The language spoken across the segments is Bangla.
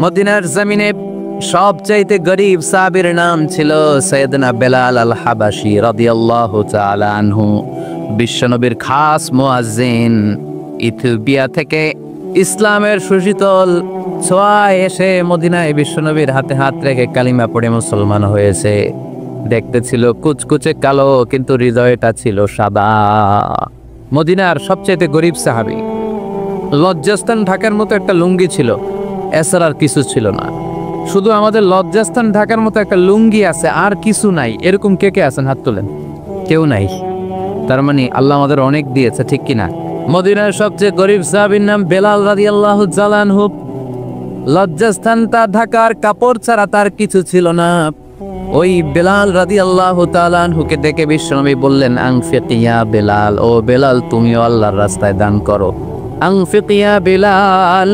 মদিনার জমিনে সবচাইতে গরিব সাহাবীর নাম ছিল সাইয়েদনা বেলাল আল হাবাশী রাদিয়াল্লাহু তাআলা আনহু। বিশ্বনবীর খাস মুয়াজ্জিন। ইথিওপিয়া থেকে ইসলামের সুশীতল ছোঁয়ায় এসে মদিনায় বিশ্বনবীর হাতে হাত রেখে কালিমা পড়ে মুসলমান হয়েছে। দেখতে ছিল কুচকুচে কালো, কিন্তু হৃদয়টা ছিল সাদা। মদিনার সবচাইতে গরিব সাহাবী। লজ্জাস্থান ঢাকার মতো একটা লুঙ্গি ছিল, এছাড়া আর কিছু ছিল না। শুধু আমাদের লজ্জাস্থান ঢাকার মতো একটা লুঙ্গি আছে, আর কিছু নাই। এরকম কে কে আছেন? হাত তোলেন। কেউ নাই। তার মানে আল্লাহ আমাদের অনেক দিয়েছে, ঠিক কিনা? মদিনার সবচেয়ে গরিব সাহাবীর নাম বেলাল রাদিয়াল্লাহু তাআলা আনহু। লজ্জাস্থানটা ঢাকার কাপড় ছাড়া তার কিছু ছিল না। ওই বেলাল রাদিয়াল্লাহু তাআলা আনহুকে দেখে বিশ্বনবী বললেন, আনফিক ইয়া বেলাল, ও বেলাল তুমিও আল্লাহর রাস্তায় দান করো। আনফিক ইয়া বেলাল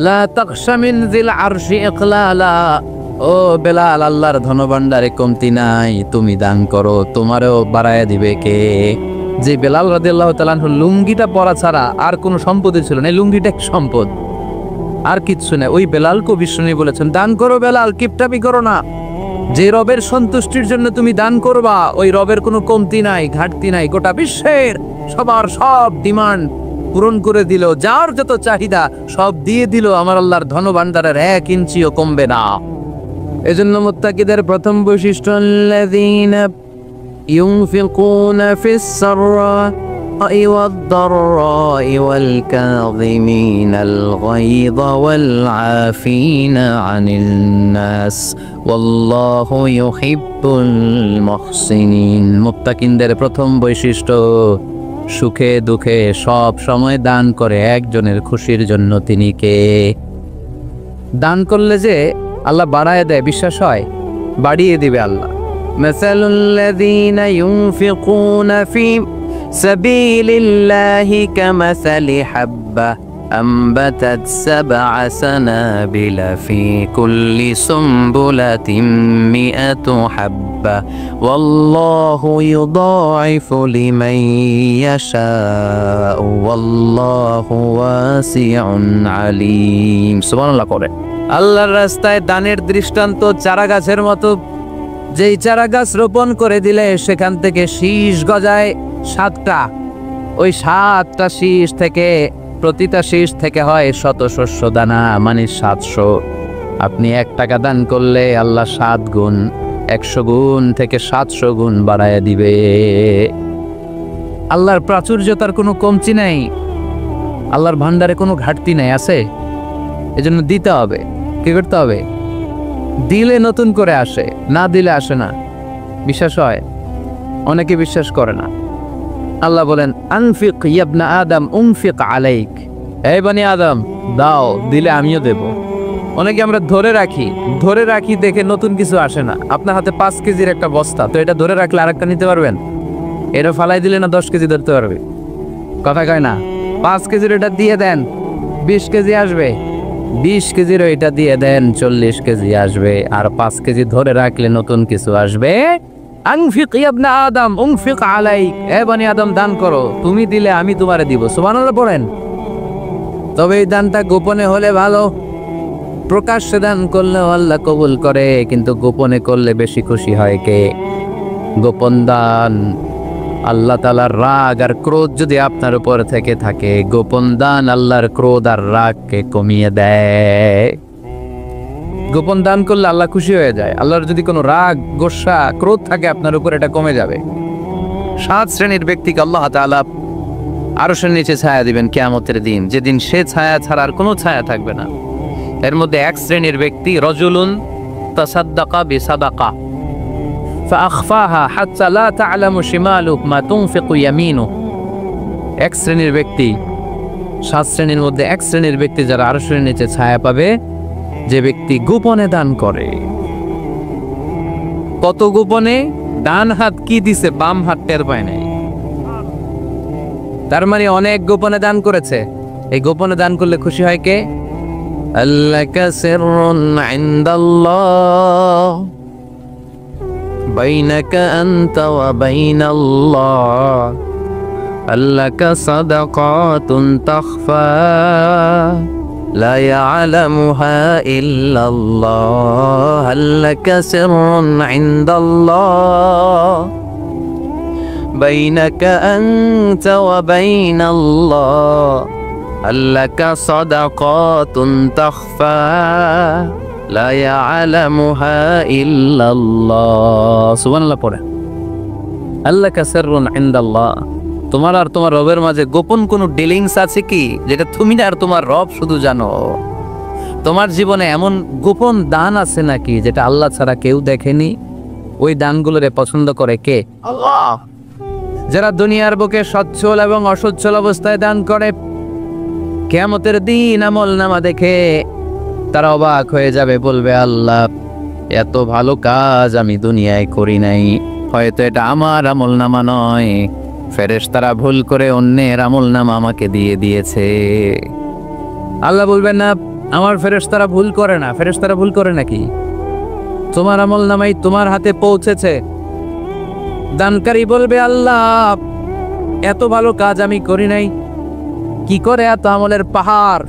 লা তাখশা মিন যিল আরশি ইকলালা, ও বেলাল আল্লাহর ধনভাণ্ডারে কমতি নাই, তুমি দান করো, তোমারও বাড়ায় দিবে কে? যে বেলাল রাদিয়াল্লাহু তাআলা আনহু লুঙ্গিটা পরা ছাড়া আর কোনো সম্পদই ছিল না, এই লুঙ্গিটা এক সম্পদ, আর কিচ্ছু নেই। ওই বেলালকে বিষ্ণু বলেছেন, দান করো বেলাল, কিপটামি করো না। যে রবের সন্তুষ্টির জন্য তুমি দান করবা, ওই রবের কোনো কমতি নাই, ঘাটতি নাই। গোটা বিশ্বের সবার সব ডিমান্ড পূরণ করে দিল, যার যত চাহিদা সব দিয়ে দিল, আমার আল্লাহর ধনভাণ্ডারের 1 ইঞ্চিও কমবে না। এজন্য মুত্তাকিদের প্রথম বৈশিষ্ট্য, আল্লাযীনা ইউনফিকুনা ফিস সাররা'i ওয়াদ-দাররা'i ওয়াল কাযিমিনাল গায়যা ওয়াল আফিনা আনিন নাস ওয়াল্লাহু ইউহিব্বুল মুহসিনিন। মুত্তাকিনদের প্রথম বৈশিষ্ট্য, সুখে দুঃখে সব সময় দান করে একজনের খুশির জন্য। তিনি কে? দান করলে যে আল্লাহ বাড়ায় দেয়, বিশ্বাস হয়? বাড়িয়ে দিবে আল্লাহ। মাসালুল্লাযীনা ইউনফিকুনা ফি সাবিলিল্লাহি কামাসালি হাব্বা أنبتت 7 سنابل في كل سنبلة 100 حبة والله يضاعف لمن يشاء والله واسع عليم। সুবহানাল্লাহ করে। আল্লাহর রাস্তায় দানের দৃষ্টান্ত চারা গাছের মতো। যেই চারা গাছ রোপণ করে দিলে সেখান থেকে শীষ গজায় 7টা। ওই 7টা শীষ থেকে, প্রতিটা শীষ থেকে হয় 100 শস্য দানা, মানে 700। আপনি 1 টাকা দান করলে আল্লাহ 7 গুণ, 100 গুণ থেকে 700 গুণ বাড়ায় দিবে। আল্লাহর প্রাচুর্যতার কোনো কমতি নাই, আল্লাহর ভান্ডারে কোনো ঘাটতি নাই, আছে? এজন্য দিতে হবে। কি করতে হবে? দিলে নতুন করে আসে, না দিলে আসে না। বিশ্বাস হয়? অনেকে বিশ্বাস করে না। আল্লাহ বলেন, আনফিক ইয়া ইবনা আদম উনফিক আলাইক, এই বনি আদম দাও, দিলে আমিও দেব। অনেকে আমরা ধরে রাখি দেখে নতুন কিছু আসে না। আপনার হাতে 5 কেজির একটা বস্তা, তো এটা ধরে রাখলে আরেকটা নিতে পারবেন? এটা ফালাই দিলে না 10 কেজি ধরতে পারবে? কথা কয় না? 5 কেজির এটা দিয়ে দেন, 20 কেজি আসবে। 20 কেজির এটা দিয়ে দেন, 40 কেজি আসবে। আর 5 কেজি ধরে রাখলে নতুন কিছু আসবে। আনফিক ইয়া ইবনা আদম উনফিক আলাইক, এ বনি আদম দান করো, তুমি দিলে আমি তোমারে দিব। সুবহানাল্লাহ পড়েন। তবে এই দানটা গোপনে হলে ভালো। প্রকাশ্যে দান করলে আল্লাহ কবুল করে, কিন্তু গোপনে করলে বেশি খুশি হয় কে? গোপন দান। আল্লাহ তাআলার রাগ আর ক্রোধ যদি আপনার উপর থেকে থাকে, গোপন দান আল্লাহর ক্রোধ আর রাগকে কমিয়ে দেয়। গোপন দান করলে আল্লাহ খুশি হয়ে যায়। আল্লাহর যদি কোনো রাগ, গোসা, ক্রোধ থাকে আপনার উপর, এটা কমে যাবে। 7 শ্রেণীর ব্যক্তিকে আল্লাহ তাআলা আরশের নিচে ছায়া দিবেন কিয়ামতের দিন, যেদিন সে ছায়া ছাড়া আর কোনো ছায়া থাকবে না। এর মধ্যে 1 শ্রেণীর ব্যক্তি, রজুলুন তাসাদ্দাকা বিসাদাকা ফাআখফাহা হাত্তা লা তা'লামু শিমালুহু মা তুনফিকু ইয়ামিনুহু। 1 শ্রেণীর ব্যক্তি, 7 শ্রেণীর মধ্যে 1 শ্রেণীর ব্যক্তি যারা আরশের নিচে ছায়া পাবে, যে ব্যক্তি গোপনে দান করে। কত গোপনে? ডান হাত কি দিছে, বাম হাত টের পায় নাই। তার মানে অনেক গোপনে দান করেছে। এই গোপনে দান করলে খুশি হয় কে? আল্লাকা সিররুন ইনদাল্লাহ বাইনাকা আনতা ওয়া বাইনাল্লাহ আল্লাকা সাদাকাতুন তাখফা لا يعلمها إلا الله هل لك سر عند الله بينك أنت وبين الله هل لك صدقات تخفى لا يعلمها إلا الله سبحان الله পড়ে هل لك سر عند الله তোমার আর তোমার রবের মাঝে গোপন কোনো ডিলিংস আছে কি যেটা তুমি আর তোমার রব শুধু জানো? তোমার জীবনে এমন গোপন দান আছে নাকি যেটা আল্লাহ ছাড়া কেউ দেখেনি? ওই দানগুলোরে পছন্দ করে কে? আল্লাহ। যারা দুনিয়ার বুকে সচ্ছল এবং অসচ্ছল অবস্থায় দান করে, কিয়ামতের দিন আমলনামা দেখে তারা অবাক হয়ে যাবে, বলবে আল্লাহ এত ভালো কাজ আমি দুনিয়ায় করি নাই, হয়তো এটা আমার আমলনামা নয়, ফেরেশতারা ভুল করে অন্যের আমলনামা আমাকে দিয়ে দিয়েছে। আল্লাহ বলবেন না আমার ফেরেশতারা ভুল করে না। ফেরেশতারা ভুল করে নাকি? তোমার আমলনামাই তোমার হাতে পৌঁছেছে। দানকারী বলবে আল্লাহ এত ভালো কাজ আমি করি নাই, কি করে এত আমলের পাহাড়?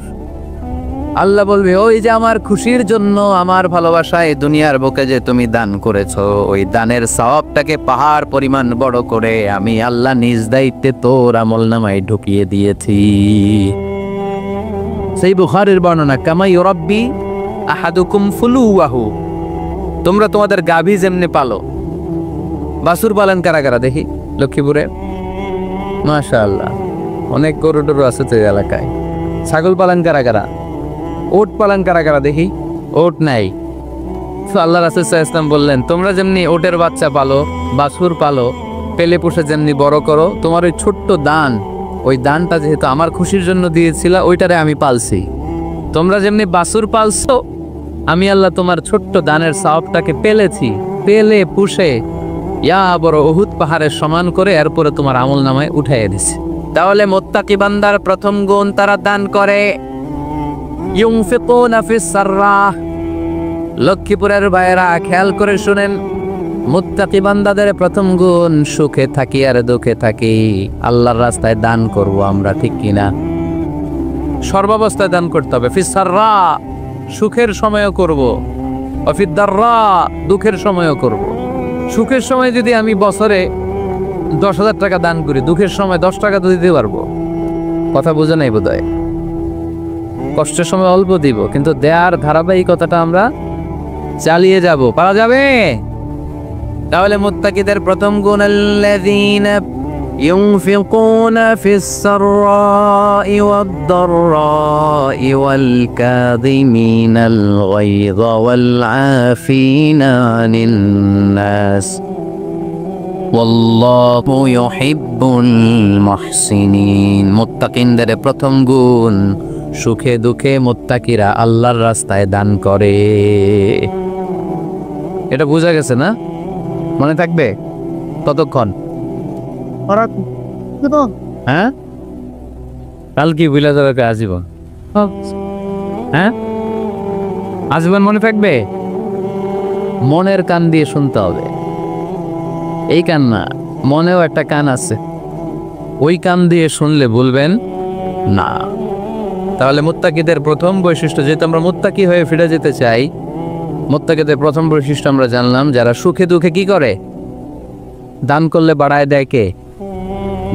আল্লাহ বলবে ওই যে আমার খুশির জন্য, আমার ভালোবাসায় দুনিয়ার বুকে যে তুমি দান করেছো, ওই দানের সওয়াবটাকে পাহাড় পরিমাণ বড় করে আমি আল্লাহ নিজ দায়িত্বে তোর আমলনামায় ঢুকিয়ে দিয়েছি। সেই বুখারীর বর্ণনা, কামা ইউরাব্বি আহাদুকুম ফুলুওয়াহু, তোমরা তোমাদের গাভী যেমনি পালো। বাছুর পালন কারা কারা দেখি লক্ষ্মীপুরে? মাশাআল্লাহ, অনেক গরু টরু আছে তো এলাকায়। ছাগল পালন কারা কারা? ওট পালন কারা কারা দেখি? ওট নাই। তো আল্লাহ রাসূল সাল্লাল্লাহু আলাইহি ওয়াসাল্লাম বললেন তোমরা যেমনি ওটের বাচ্চা পালো, বাছুর পালো, পেলে পুষে যেমনি বড় করো, তোমার ওই ছোট্ট দান, ওই দানটা যেহেতু আমার খুশির জন্য দিয়েছিল, ওইটারে আমি পালছি। তোমরা যেমনি বাছুর পালছো, আমি আল্লাহ তোমার ছোট্ট দানের সওয়াবটাকে পেলেছি, পেলে পুষে ইয়া বড় উহুদ পাহাড়ের সমান করে এরপরে তোমার আমলনামায় উঠাইয়ে দিছি। তাহলে মুত্তাকি বান্দার প্রথম গুণ, তারা দান করে। ইউনফিকুনা ফিস সাররাহ। লক্ষ্মীপুরের ভাইয়েরা খেয়াল করে শুনেন, মুত্তাকি বান্দাদের প্রথম গুণ, সুখে থাকি আর দুঃখে থাকি আল্লাহর রাস্তায় দান করব আমরা, ঠিক কিনা? সর্বাবস্থায় দান করতে হবে। ফিস সাররা, সুখের সময়ও করব, ফিদ দাররা, দুঃখের সময়ও করব। সুখের সময় যদি আমি বছরে 10,000 টাকা দান করি, দুঃখের সময় 10 টাকা তো দিতে পারবো। কথা বুঝে নাই বোধহয়? কষ্টের সময় অল্প দিব, কিন্তু দেয়ার ধারাবাহিকতাটা আমরা চালিয়ে যাব। পারা যাবে? তাহলে মুত্তাকিদের প্রথম গুণ, আল্লাযীনা ইউনফিকুনা ফিস সাররাই ওয়াদ দাররাই ওয়াল কাযিমিনাল গায়যা ওয়াল আফিনা আনিন নাস ওয়াল্লাহু ইউহিব্বুল মুহসিনিন। মুত্তাকিনদের প্রথম গুণ, সুখে দুঃখে মুত্তাকিরা আল্লাহর রাস্তায় দান করে। এটা বোঝা গেছে না? মনে থাকবে ততক্ষণ? হ্যাঁ, কাল কি বুঝলা যাবে? আজীবন? হ্যাঁ, আজীবন মনে থাকবে? মনের কান দিয়ে শুনতে হবে। এই কান না, মনেও একটা কান আছে, ওই কান দিয়ে শুনলে বলবেন না। তাহলে মুত্তাকিদের প্রথম বৈশিষ্ট্য, যেহেতু আমরা মুত্তাকি হয়ে ফিরে যেতে চাই, মুত্তাকিদের প্রথম বৈশিষ্ট্য আমরা জানলাম, যারা সুখে দুঃখে কি করে? দান করলে বাড়ায় দেয় কে?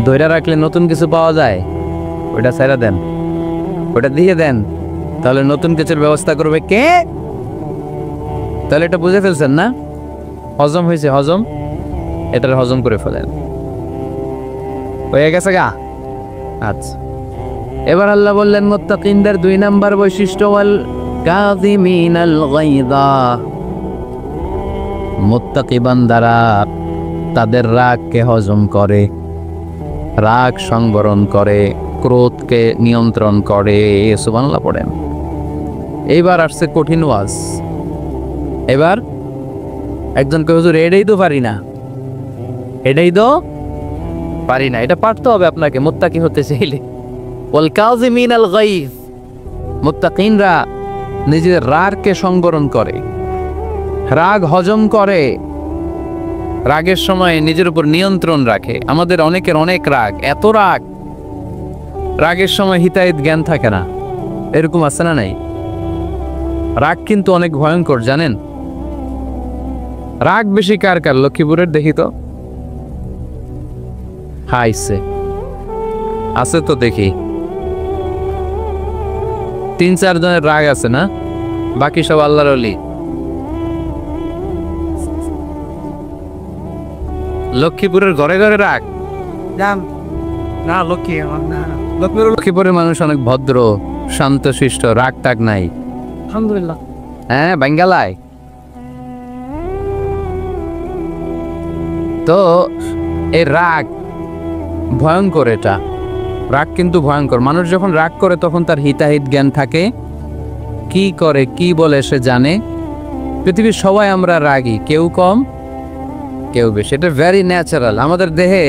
ধৈর্য রাখলে নতুন কিছু পাওয়া যায়, ওইটা ছেড়ে দেন, ওইটা দিয়ে দেন, তাহলে নতুন কিছুর ব্যবস্থা করবে কে? তাহলে এটা বুঝে ফেলছেন না? হজম হয়েছে, হজম, এটার হজম করে ফেলেন, হয়ে গেছে গা। আচ্ছা, এবার আল্লাহ বললেন মুত্তাকিনদের 2 নাম্বার বৈশিষ্ট্য, ওয়াল কাযিমিনাল গায়যা। মুত্তাকি বান্দারা তাদের রাগকে হজম করে, রাগ সংবরণ করে, ক্রোধকে নিয়ন্ত্রণ করে। সুবহানাল্লাহ পড়েন। এইবার আসছে কঠিন ওয়াজ। এবার একজনকে হুজুর এটাই তো পারি না, এটাই তো পারি না, এটা পারতে হবে আপনাকে মুত্তাকি হতে চাইলে। ওয়াল কাযিমিনাল গায়য, মুত্তাকিনরা নিজের রাগকে সংবরণ করে, রাগ হজম করে, রাগের সময় নিজের উপর নিয়ন্ত্রণ রাখে। আমাদের অনেকের অনেক রাগ, এত রাগ, রাগের সময় হিতাহিত জ্ঞান থাকে না, এরকম আছে না নাই? রাগ কিন্তু অনেক ভয়ঙ্কর, জানেন? রাগ বেশি কার কার? লক্ষ্মীপুরের দেখি তো। হাইছে আছে তো দেখি, 3-4 জনের রাগ আছে না? বাকি সব আল্লাহর ওলি। লক্ষ্মীপুরের ঘরে ঘরে রাগ না লক্ষ্মীপুরের মানুষ অনেক ভদ্র, শান্তশিষ্ট, রাগ টাগ নাই। আলহামদুলিল্লাহ। হ্যাঁ, বাঙ্গালায় তো এই রাগ ভয়ঙ্কর। এটা রাগ কিন্তু ভয়ঙ্কর। মানুষ যখন রাগ করে তখন তার হিতাহিত জ্ঞান থাকে, কি করে কি বলে সে জানে। পৃথিবীর সবাই আমরা রাগী, কেউ কম কেউ বেশি। এটা ভেরি ন্যাচারাল। আমাদের দেহে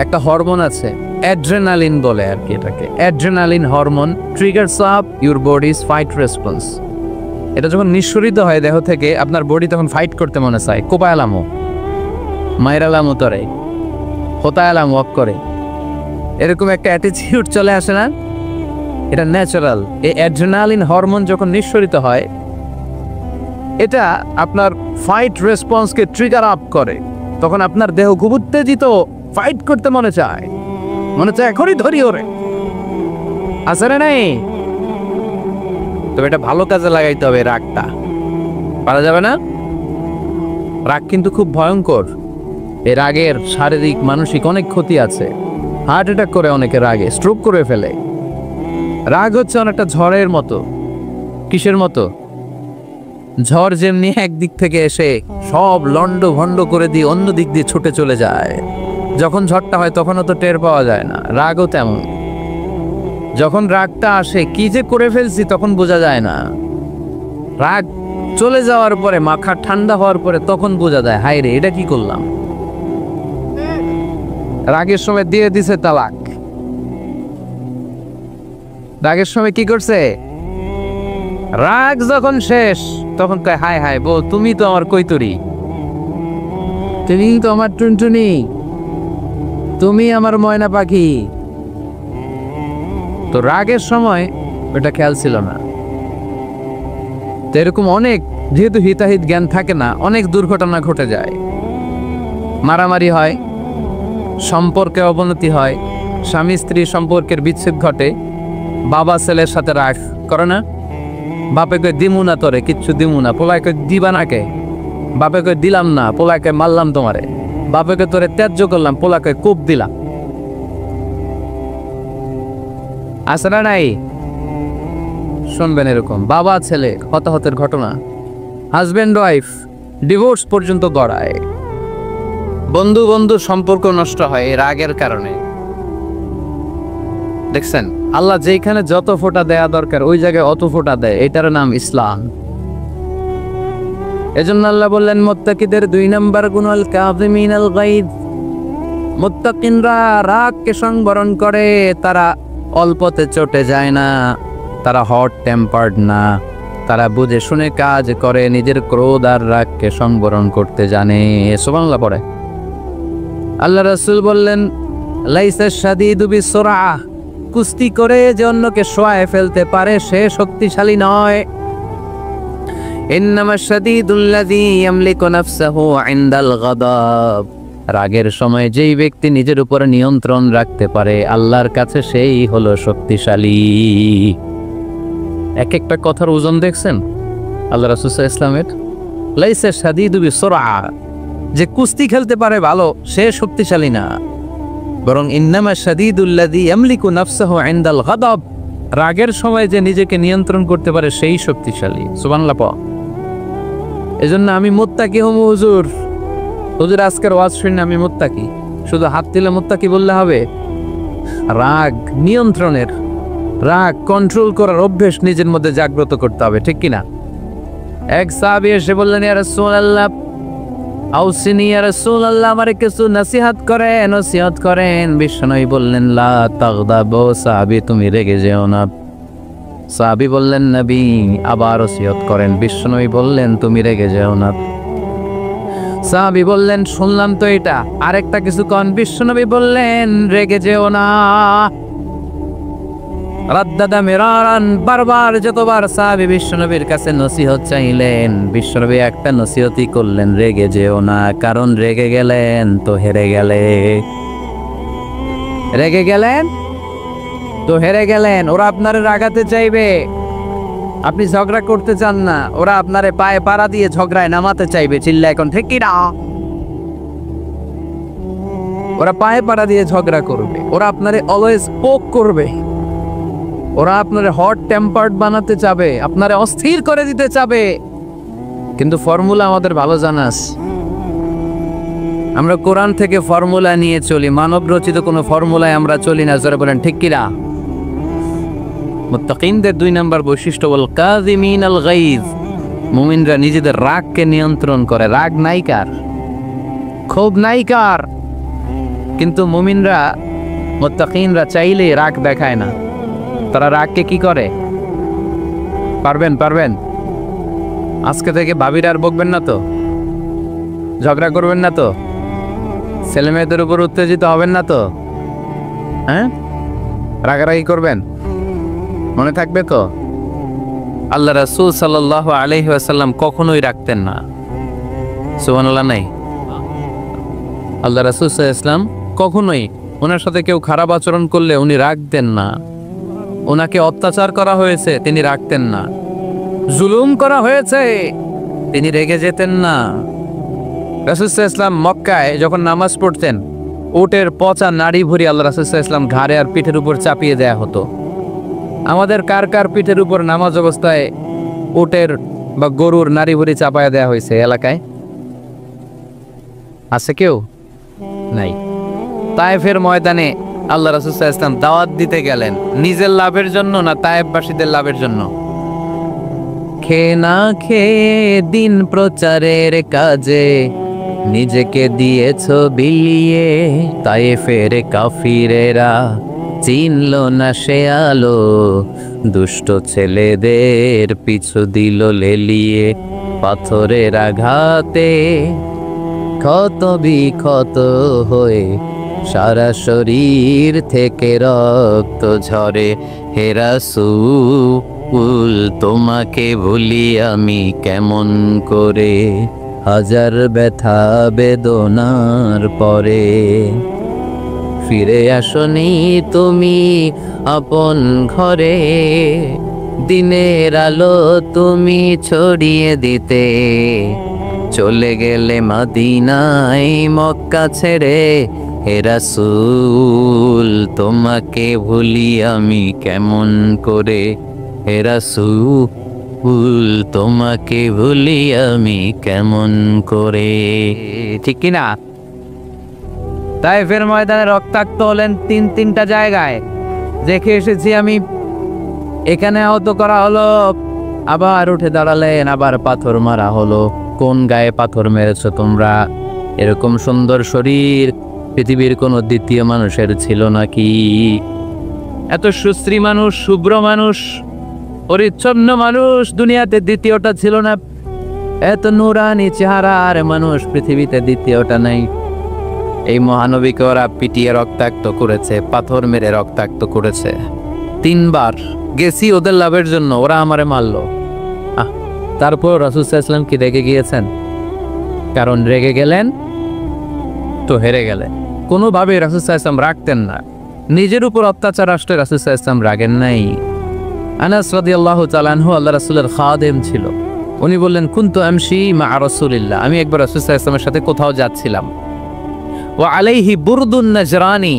একটা হরমোন আছে, অ্যাড্রেনালিন বলে আর কি এটাকে। Adrenaline hormone triggers up your bodies fight response. এটা যখন নিঃসরিত হয় দেহ থেকে, আপনার বডি তখন ফাইট করতে মনে চায়। কোপায়ালামো, মাইরালামো তরে, হোতায়ালামো অক করে, এরকম একটা অ্যাটিটিউড চলে আসে না? এটা ন্যাচারাল। এই অ্যাড্রেনালিন হরমোন যখন নিঃসরিত হয়, এটা আপনার ফাইট রেসপন্সকে ট্রিগার আপ করে। তখন আপনার দেহ খুব উত্তেজিত, ফাইট করতে মনে চায় এখনই ধরি ওরে। আসলে নাই, তবে এটা ভালো কাজে লাগাইতে হবে। রাগটা পারা যাবে না। রাগ কিন্তু খুব ভয়ঙ্কর। এই রাগের শারীরিক মানসিক অনেক ক্ষতি আছে। হার্ট অ্যাটাক করে অনেকে রাগে, স্ট্রোক করে ফেলে। রাগ হচ্ছে অনেকটা ঝড়ের মতো। কিসের মতো? ঝড় যেমনি একদিক থেকে এসে সব লন্ড ভন্ড করে দিয়ে অন্য দিক দিয়ে ছুটে চলে যায়, যখন ঝড়টা হয় তখনও তো টের পাওয়া যায় না। রাগও তেমন। যখন রাগটা আসে, কি যে করে ফেলছি তখন বোঝা যায় না। রাগ চলে যাওয়ার পরে, মাথা ঠান্ডা হওয়ার পরে তখন বোঝা যায়, হায় রে এটা কি করলাম। রাগের সময় দিয়ে দিছে তালাক। রাগের সময় কি করছে? রাগ যখন শেষ তখন কয়, হায় হায় বউ, তুমি তো আমার কৈতরি, তুমি তো আমার টুনটুনি, তুমি আমার ময়না পাখি। তো রাগের সময় ওটা খেয়াল ছিল না। তো এরকম অনেক, যেহেতু হিতাহিত জ্ঞান থাকে না, অনেক দুর্ঘটনা ঘটে যায়। মারামারি হয়, সম্পর্কে অবনতি হয়, স্বামী স্ত্রী সম্পর্কের বিচ্ছেদ ঘটে, বাবা ছেলের সাথে রাগ করে না। বাপে কই দিমু না তোরে, কিচ্ছু দিমু না। পোলায় কই দিবা না কে? বাপে কই দিলাম না। পোলায় কই মারলাম তোমারে। বাপে কই তোরে ত্যায্য করলাম। পোলা কই কূপ দিলাম। আছে না নাই? শুনবেন এরকম বাবা ছেলে হতাহতের ঘটনা। হাজবেন্ড ওয়াইফ ডিভোর্স পর্যন্ত গড়ায়। বন্ধু বন্ধুর সম্পর্ক নষ্ট হয় এই রাগের কারণে। দেখছেন, আল্লাহ যেখানে যত ফোঁটা দেয়া দরকার ওই জায়গায় অত ফোঁটা দেয়। এটার নাম ইসলাম। এজন্য আল্লাহ বললেন, মুত্তাকিদের 2 নাম্বার গুণ আল কাযিমিনাল গায়জ। মুত্তাকিনরা রাগকে সংবরণ করে, তারা অল্পতে চটে যায় না, তারা হট টেম্পার্ড না, তারা বুঝে শুনে কাজ করে, নিজের ক্রোধ আর রাগকে সংবরণ করতে জানে। সুবহানাল্লাহ পড়ে। আল্লাহ রাসূল বললেন, লাইসা শাদীদু বিসুরআহ, কুস্তি করে যে অন্যকে শোয়ায় ফেলতে পারে সে শক্তিশালী নয়। ইন্নামা শাদীদুল্লাযী ইয়ামলিকু নাফসাহু ইনদাল গাদাব, রাগের সময় যেই ব্যক্তি নিজের উপরে নিয়ন্ত্রণ রাখতে পারে আল্লাহর কাছে সেই হলো শক্তিশালী। এক একটা কথার ওজন দেখছেন আল্লাহ রাসূল সাল্লাল্লাহু আলাইহি ওয়াসাল্লামের। লাইসা শাদীদু বিসুরআহ, যে কুস্তি খেলতে পারে ভালো সে শক্তিশালী না, বরং ইন্নামা শাদীদুল্লাযী ইয়ামলিকু নাফসাহু ইনদাল গাদাব, রাগের সময় যে নিজেকে নিয়ন্ত্রণ করতে পারে সেই শক্তিশালী। সুবহানাল্লাহ। এজন্য আমি মুত্তাকি হমু হুজুর। হুজুর আজকের ওয়াজ শুনে আমি মুত্তাকি, শুধু হাত দিলে মুত্তাকি বললে হবে? রাগ নিয়ন্ত্রণের, রাগ কন্ট্রোল করার অভ্যেস নিজের মধ্যে জাগ্রত করতে হবে, ঠিক কিনা? এক সাহাবী এসে বললেন, ইয়া রাসূলুল্লাহ আউসিনি ইয়া রাসূলুল্লাহ, আমারে কিছু নসিহত করেন। বিশ্বনবী বললেন, লা তাগদাবু, সাহাবী তুমি রেগে যেও না। সাহাবী বললেন, নবী আবার ওসিয়ত করেন। বিশ্বনবী বললেন, তুমি রেগে যেও না। সাহাবী বললেন, শুনলাম তো এটা, আরেকটা কিছু কোন। বিশ্বনবী বললেন, রেগে যেও না। রাদ্দাদা মিরারান, বারবার যতবার সাহাবী বিশ্বনবীর কাছে নসিহত চাইলেন, বিশ্বনবী একটা নসিহতই করলেন, রেগে যেও না, কারণ রেগে গেলেন তো হেরে গেলে। রেগে গেলেন তো হেরে গেলেন। ওরা আপনারে রাগাতে চাইবে, আপনি ঝগড়া করতে চান না, ওরা আপনারে পায়ে পাড়া দিয়ে ঝগড়ায় নামাতে চাইবে। চিল্লা এখন ঠিক কি না? ওরা পায়ে পাড়া দিয়ে ঝগড়া করবে, ওরা আপনারে অলওয়েজ পোক করবে, ওরা আপনারে হট টেম্পার্ড বানাতে চাবে, আপনারে অস্থির করে দিতে চাবে। কিন্তু ফর্মুলা আমাদের ভালো জানাস, আমরা কোরআন থেকে ফর্মুলা নিয়ে চলি, মানব রচিত কোনো ফর্মুলায় আমরা চলি না। জোরে বলেন ঠিক কিনা? মুত্তাকিনদের 2 নম্বর বৈশিষ্ট্য বল কাযিমিন আল গাইজ, মুমিনরা নিজেদের রাগকে নিয়ন্ত্রণ করে। রাগ নাই কার, ক্ষোভ নাই কার, কিন্তু মুমিনরা মুত্তাকিনরা চাইলেই রাগ দেখায় না। তারা রাগকে কি করে? পারবেন আজকে থেকে ভাবির আর বকবেন না তো, ঝগড়া করবেন না তো, ছেলে মেয়েদের উপর উত্তেজিত হবেন না তো, হ্যাঁ? রাগারাগি করবেন, মনে থাকবে তো? আল্লাহ রাসূল সাল্লাল্লাহু আলাইহি ওয়াসাল্লাম কখনোই রাখতেন না। সুবহানাল্লাহ নাই? আল্লাহ রাসূল সাল্লাল্লাহু আলাইহি ওয়াসাল্লাম কখনোই, ওনার সাথে কেউ খারাপ আচরণ করলে উনি রাখতেন না। ওনাকে অত্যাচার করা হয়েছে, তিনি রাখতেন না। জুলুম করা হয়েছে, তিনি রেগে যেতেন না। রাসূল সাল্লাল্লাহু আলাইহি ওয়াসাল্লাম মক্কায় যখন নামাজ পড়তেন, উটের পচা নাড়ি ভুঁড়ি আল্লাহ রাসূল সাল্লাল্লাহু আলাইহি ওয়াসাল্লাম ঘাড়ে আর পিঠের উপর চাপিয়ে দেয়া হতো। আমাদের কার কার পিঠের উপর নামাজ অবস্থায় উটের বা গরুর নাড়ি ভুঁড়ি চাপায়া দেয়া হয়েছে এলাকায়? আছে কেউ? নাই। তায়েফের ময়দানে আল্লাহ রাসূল সাল্লাল্লাহু আলাইহি ওয়াসাল্লাম দাওয়াত দিতে গেলেন, নিজের লাভের জন্য না তায়েফবাসীদের লাভের জন্য? খেয়ে না খেয়ে দিন প্রচারের কাজে নিজেকে দিয়েছ বিলিয়ে, তায়েফের কাফিরেরা চিনল না সে আলো, দুষ্ট ছেলেদের পিছু দিল লেলিয়ে, পাথরের আঘাতে ক্ষত বিক্ষত হয়ে সারা শরীর থেকে রক্ত ঝরে। হে রাসূল তোমাকে ভুলি আমি কেমন করে, হাজার ব্যথা বেদনার পরে। ফিরে আসনি তুমি আপন ঘরে, দিনের আলো তুমি ছড়িয়ে দিতে, চলে গেলে মদিনায় মক্কা ছেড়ে। হে রাসূল তোমাকে ভুলি আমি কেমন করে, হে রাসূল তোমাকে ভুলি আমি কেমন করে। ঠিক কিনা? তায়েফের ময়দানে রক্তাক্ত হলেন 3টা জায়গায়, দেখে এসেছি আমি। এখানে আহত করা হলো, আবার উঠে দাঁড়ালেন, আবার পাথর মারা হলো। কোন গায়ে পাথর মেরেছো তোমরা? এরকম সুন্দর শরীর পৃথিবীর কোনো দ্বিতীয় মানুষের ছিল নাকি? এত সুশ্রী মানুষ, শুভ্র মানুষ, পরিচ্ছন্ন মানুষ দুনিয়াতে দ্বিতীয়টা ছিল না। এত নুরানি চেহারার মানুষ পৃথিবীতে দ্বিতীয়টা নাই। এই মহানবীকে ওরা পিটিয়ে রক্তাক্ত করেছে, পাথর মেরে রক্তাক্ত করেছে। 3 বার গেছি ওদের লাভের জন্য, ওরা আমারে মারলো। তারপর রাসূল সাল্লাল্লাহু আলাইহি ওয়াসাল্লাম কি রেগে গিয়েছেন? কারণ রেগে গেলেন তো হেরে গেলেন। কোনোভাবে রাসূল সাল্লাল্লাহু আলাইহি ওয়াসাল্লাম রাখতেন না। নিজের উপর অত্যাচার আসলে রাসূল সাল্লাল্লাহু আলাইহি ওয়াসাল্লাম রাগেন নাই। আনাস রাদিয়াল্লাহু তাআলা আনহু আল্লাহ রাসূলের খাদেম ছিল। উনি বললেন, কুনতু আমশি মা রাসূলিল্লাহ, আমি একবার রাসূল সাল্লাল্লাহু আলাইহি ওয়াসাল্লামের সাথে কোথাও যাচ্ছিলাম। ওয়া আলাইহি বুরদুন নাজরানি,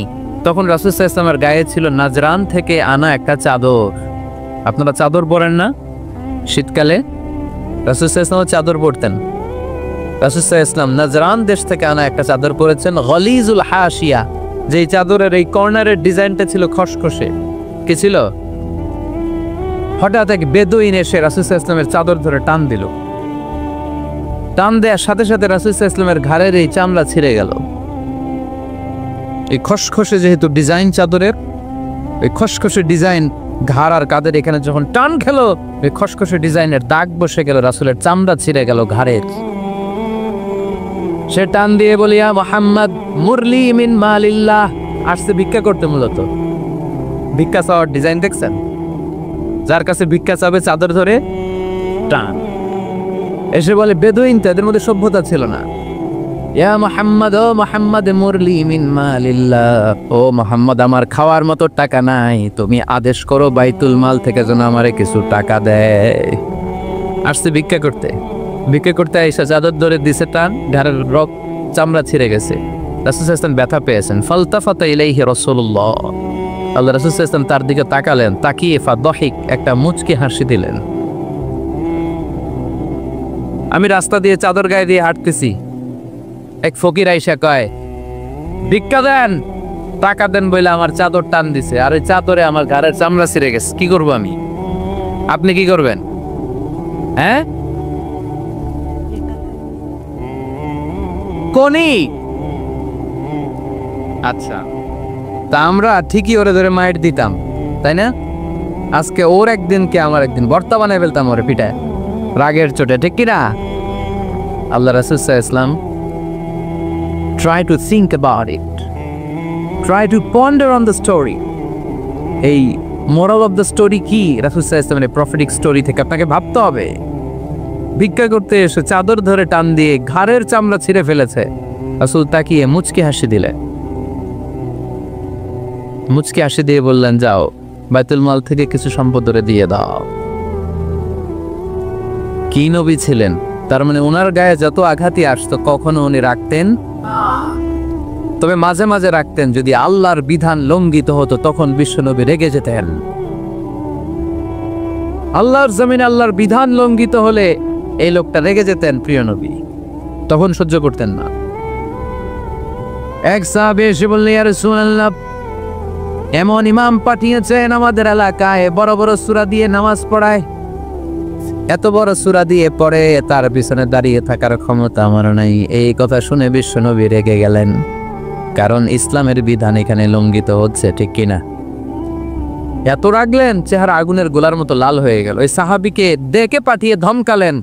তখন রাসূল সাল্লাল্লাহু আলাইহি ওয়াসাল্লামের গায়ে ছিল নাজরান থেকে আনা একটা চাদর। আপনারা চাদর পরেন না শীতকালে? রাসূল সাল্লাল্লাহু আলাইহি ওয়াসাল্লাম চাদর পরতেন। রাসূল সাল্লাল্লাহু আলাইহি ওয়াসাল্লাম নাজরান দেশ থেকে আনা একটা চাদর পরেছেন, গলিজুল হাশিয়া, যেই চাদরের এই কর্নারের ডিজাইনটা ছিল খসখসে। কি ছিল? হঠাৎ এক বেদুইন এসে রাসূল সাল্লাল্লাহু আলাইহি ওয়াসাল্লামের চাদর ধরে টান দিল। টান দেওয়ার সাথে সাথে রাসূল সাল্লাল্লাহু আলাইহি ওয়াসাল্লামের ঘাড়ের এই চামড়া ছিঁড়ে গেল। এই খসখসে যেহেতু ডিজাইন চাদরের, ওই খসখসে ডিজাইন ঘাড় আর কাঁধের এখানে যখন টান খেলো, ওই খসখসে ডিজাইনের দাগ বসে গেল, রাসূলের চামড়া ছিঁড়ে গেল ঘাড়ের। সে টান দিয়ে বলিয়া মুহাম্মদ মুরলি মিন মালিল্লাহ, আসছে ভিক্ষা করতে। মূলত ভিক্ষা চাওয়ার ডিজাইন দেখছেন? যার কাছে ভিক্ষা চাবে চাদর ধরে টান, এসে বলে বেদুইন, তাদের মধ্যে সভ্যতা ছিল না। ইয়া মুহাম্মদ, ও মুহাম্মদ মুরলি মিন মালিল্লাহ, ও মুহাম্মদ আমার খাওয়ার মতো টাকা নাই, তুমি আদেশ করো বাইতুল মাল থেকে যেন আমারে কিছু টাকা দেয়। আসছে ভিক্ষা করতে, ভিক্ষা করতে আইসা চাদর ধরে দিছে টান, ঘাড়ের রক চামড়া ছিঁড়ে গেছে। রাসূল সাল্লাল্লাহু আলাইহি ওয়াসাল্লাম ব্যথা পেয়েছেন। ফালতাফাতা ইলাইহি রাসূলুল্লাহ, আল্লাহ রাসূল সাল্লাল্লাহু আলাইহি ওয়াসাল্লাম তার দিকে তাকালেন, তাকিয়ে ফাদহিক একটা মুচকি হাসি দিলেন। আমি রাস্তা দিয়ে চাদর গায়ে দিয়ে হাঁটতেছি, এক ফকির আইসা কয় ভিক্ষা দেন, টাকা দেন বলে আমার চাদর টান দিছে, আর ওই চাদরে আমার ঘাড়ের চামড়া ছিঁড়ে গেছে, কি করবো আমি? আপনি কি করবেন? হ্যাঁ, কোনি? আচ্ছা, তা আমরা ঠিকই ওরে ধরে মাইট দিতাম, তাই না? আজকে ওর একদিন কে আমার একদিন ভর্তা বানায় ফেলতাম ওরে পিঠায়, রাগের চোটে, ঠিক কিনা? আল্লাহ রাসূল সাল্লাল্লাহু আলাইহি ওয়াসাল্লাম try to think about it, try to ponder on the story. এই moral of the story কি? রাসূল সাল্লাল্লাহু আলাইহি ওয়াসাল্লামের প্রফেটিক স্টোরি থেকে আপনাকে ভাবতে হবে। ভিক্ষা করতে এসে চাদর ধরে টান দিয়ে ঘাড়ের চামড়া ছিঁড়ে ফেলেছে, রাসূল তাকিয়ে মুচকি হাসি দিলেন। মুচকি হাসি দিয়ে বললেন, যাও বাইতুল মাল থেকে কিছু সম্পদ ধরে দিয়ে দাও। কি নবী ছিলেন, তার মানে ওনার গায়ে যত আঘাতই আসতো কখনো উনি রাখতেন, তবে মাঝে মাঝে রাখতেন। যদি আল্লাহর বিধান লঙ্ঘিত হতো তখন বিশ্বনবী রেগে যেতেন। আল্লাহর জমিনে আল্লাহর বিধান লঙ্ঘিত হলে এই লোকটা রেগে যেতেন, প্রিয় নবী তখন সহ্য করতেন না। এক সাহাবী এসে বললেন, ইয়া রাসূলুল্লাহ, এমন ইমাম পাঠিয়েছেন আমাদের এলাকায়, বড় বড় সূরা দিয়ে নামাজ পড়ায়, এত বড় সূরা দিয়ে পড়ে, তার পিছনে দাঁড়িয়ে থাকার ক্ষমতা আমার নাই। এই কথা শুনে বিশ্বনবী রেগে গেলেন, কারণ ইসলামের বিধান এখানে লঙ্ঘিত হচ্ছে, ঠিক কিনা? এত রাগলেন, চেহারা আগুনের গোলার মতো লাল হয়ে গেল। এই সাহাবীকে ডেকে পাঠিয়ে ধমকালেন,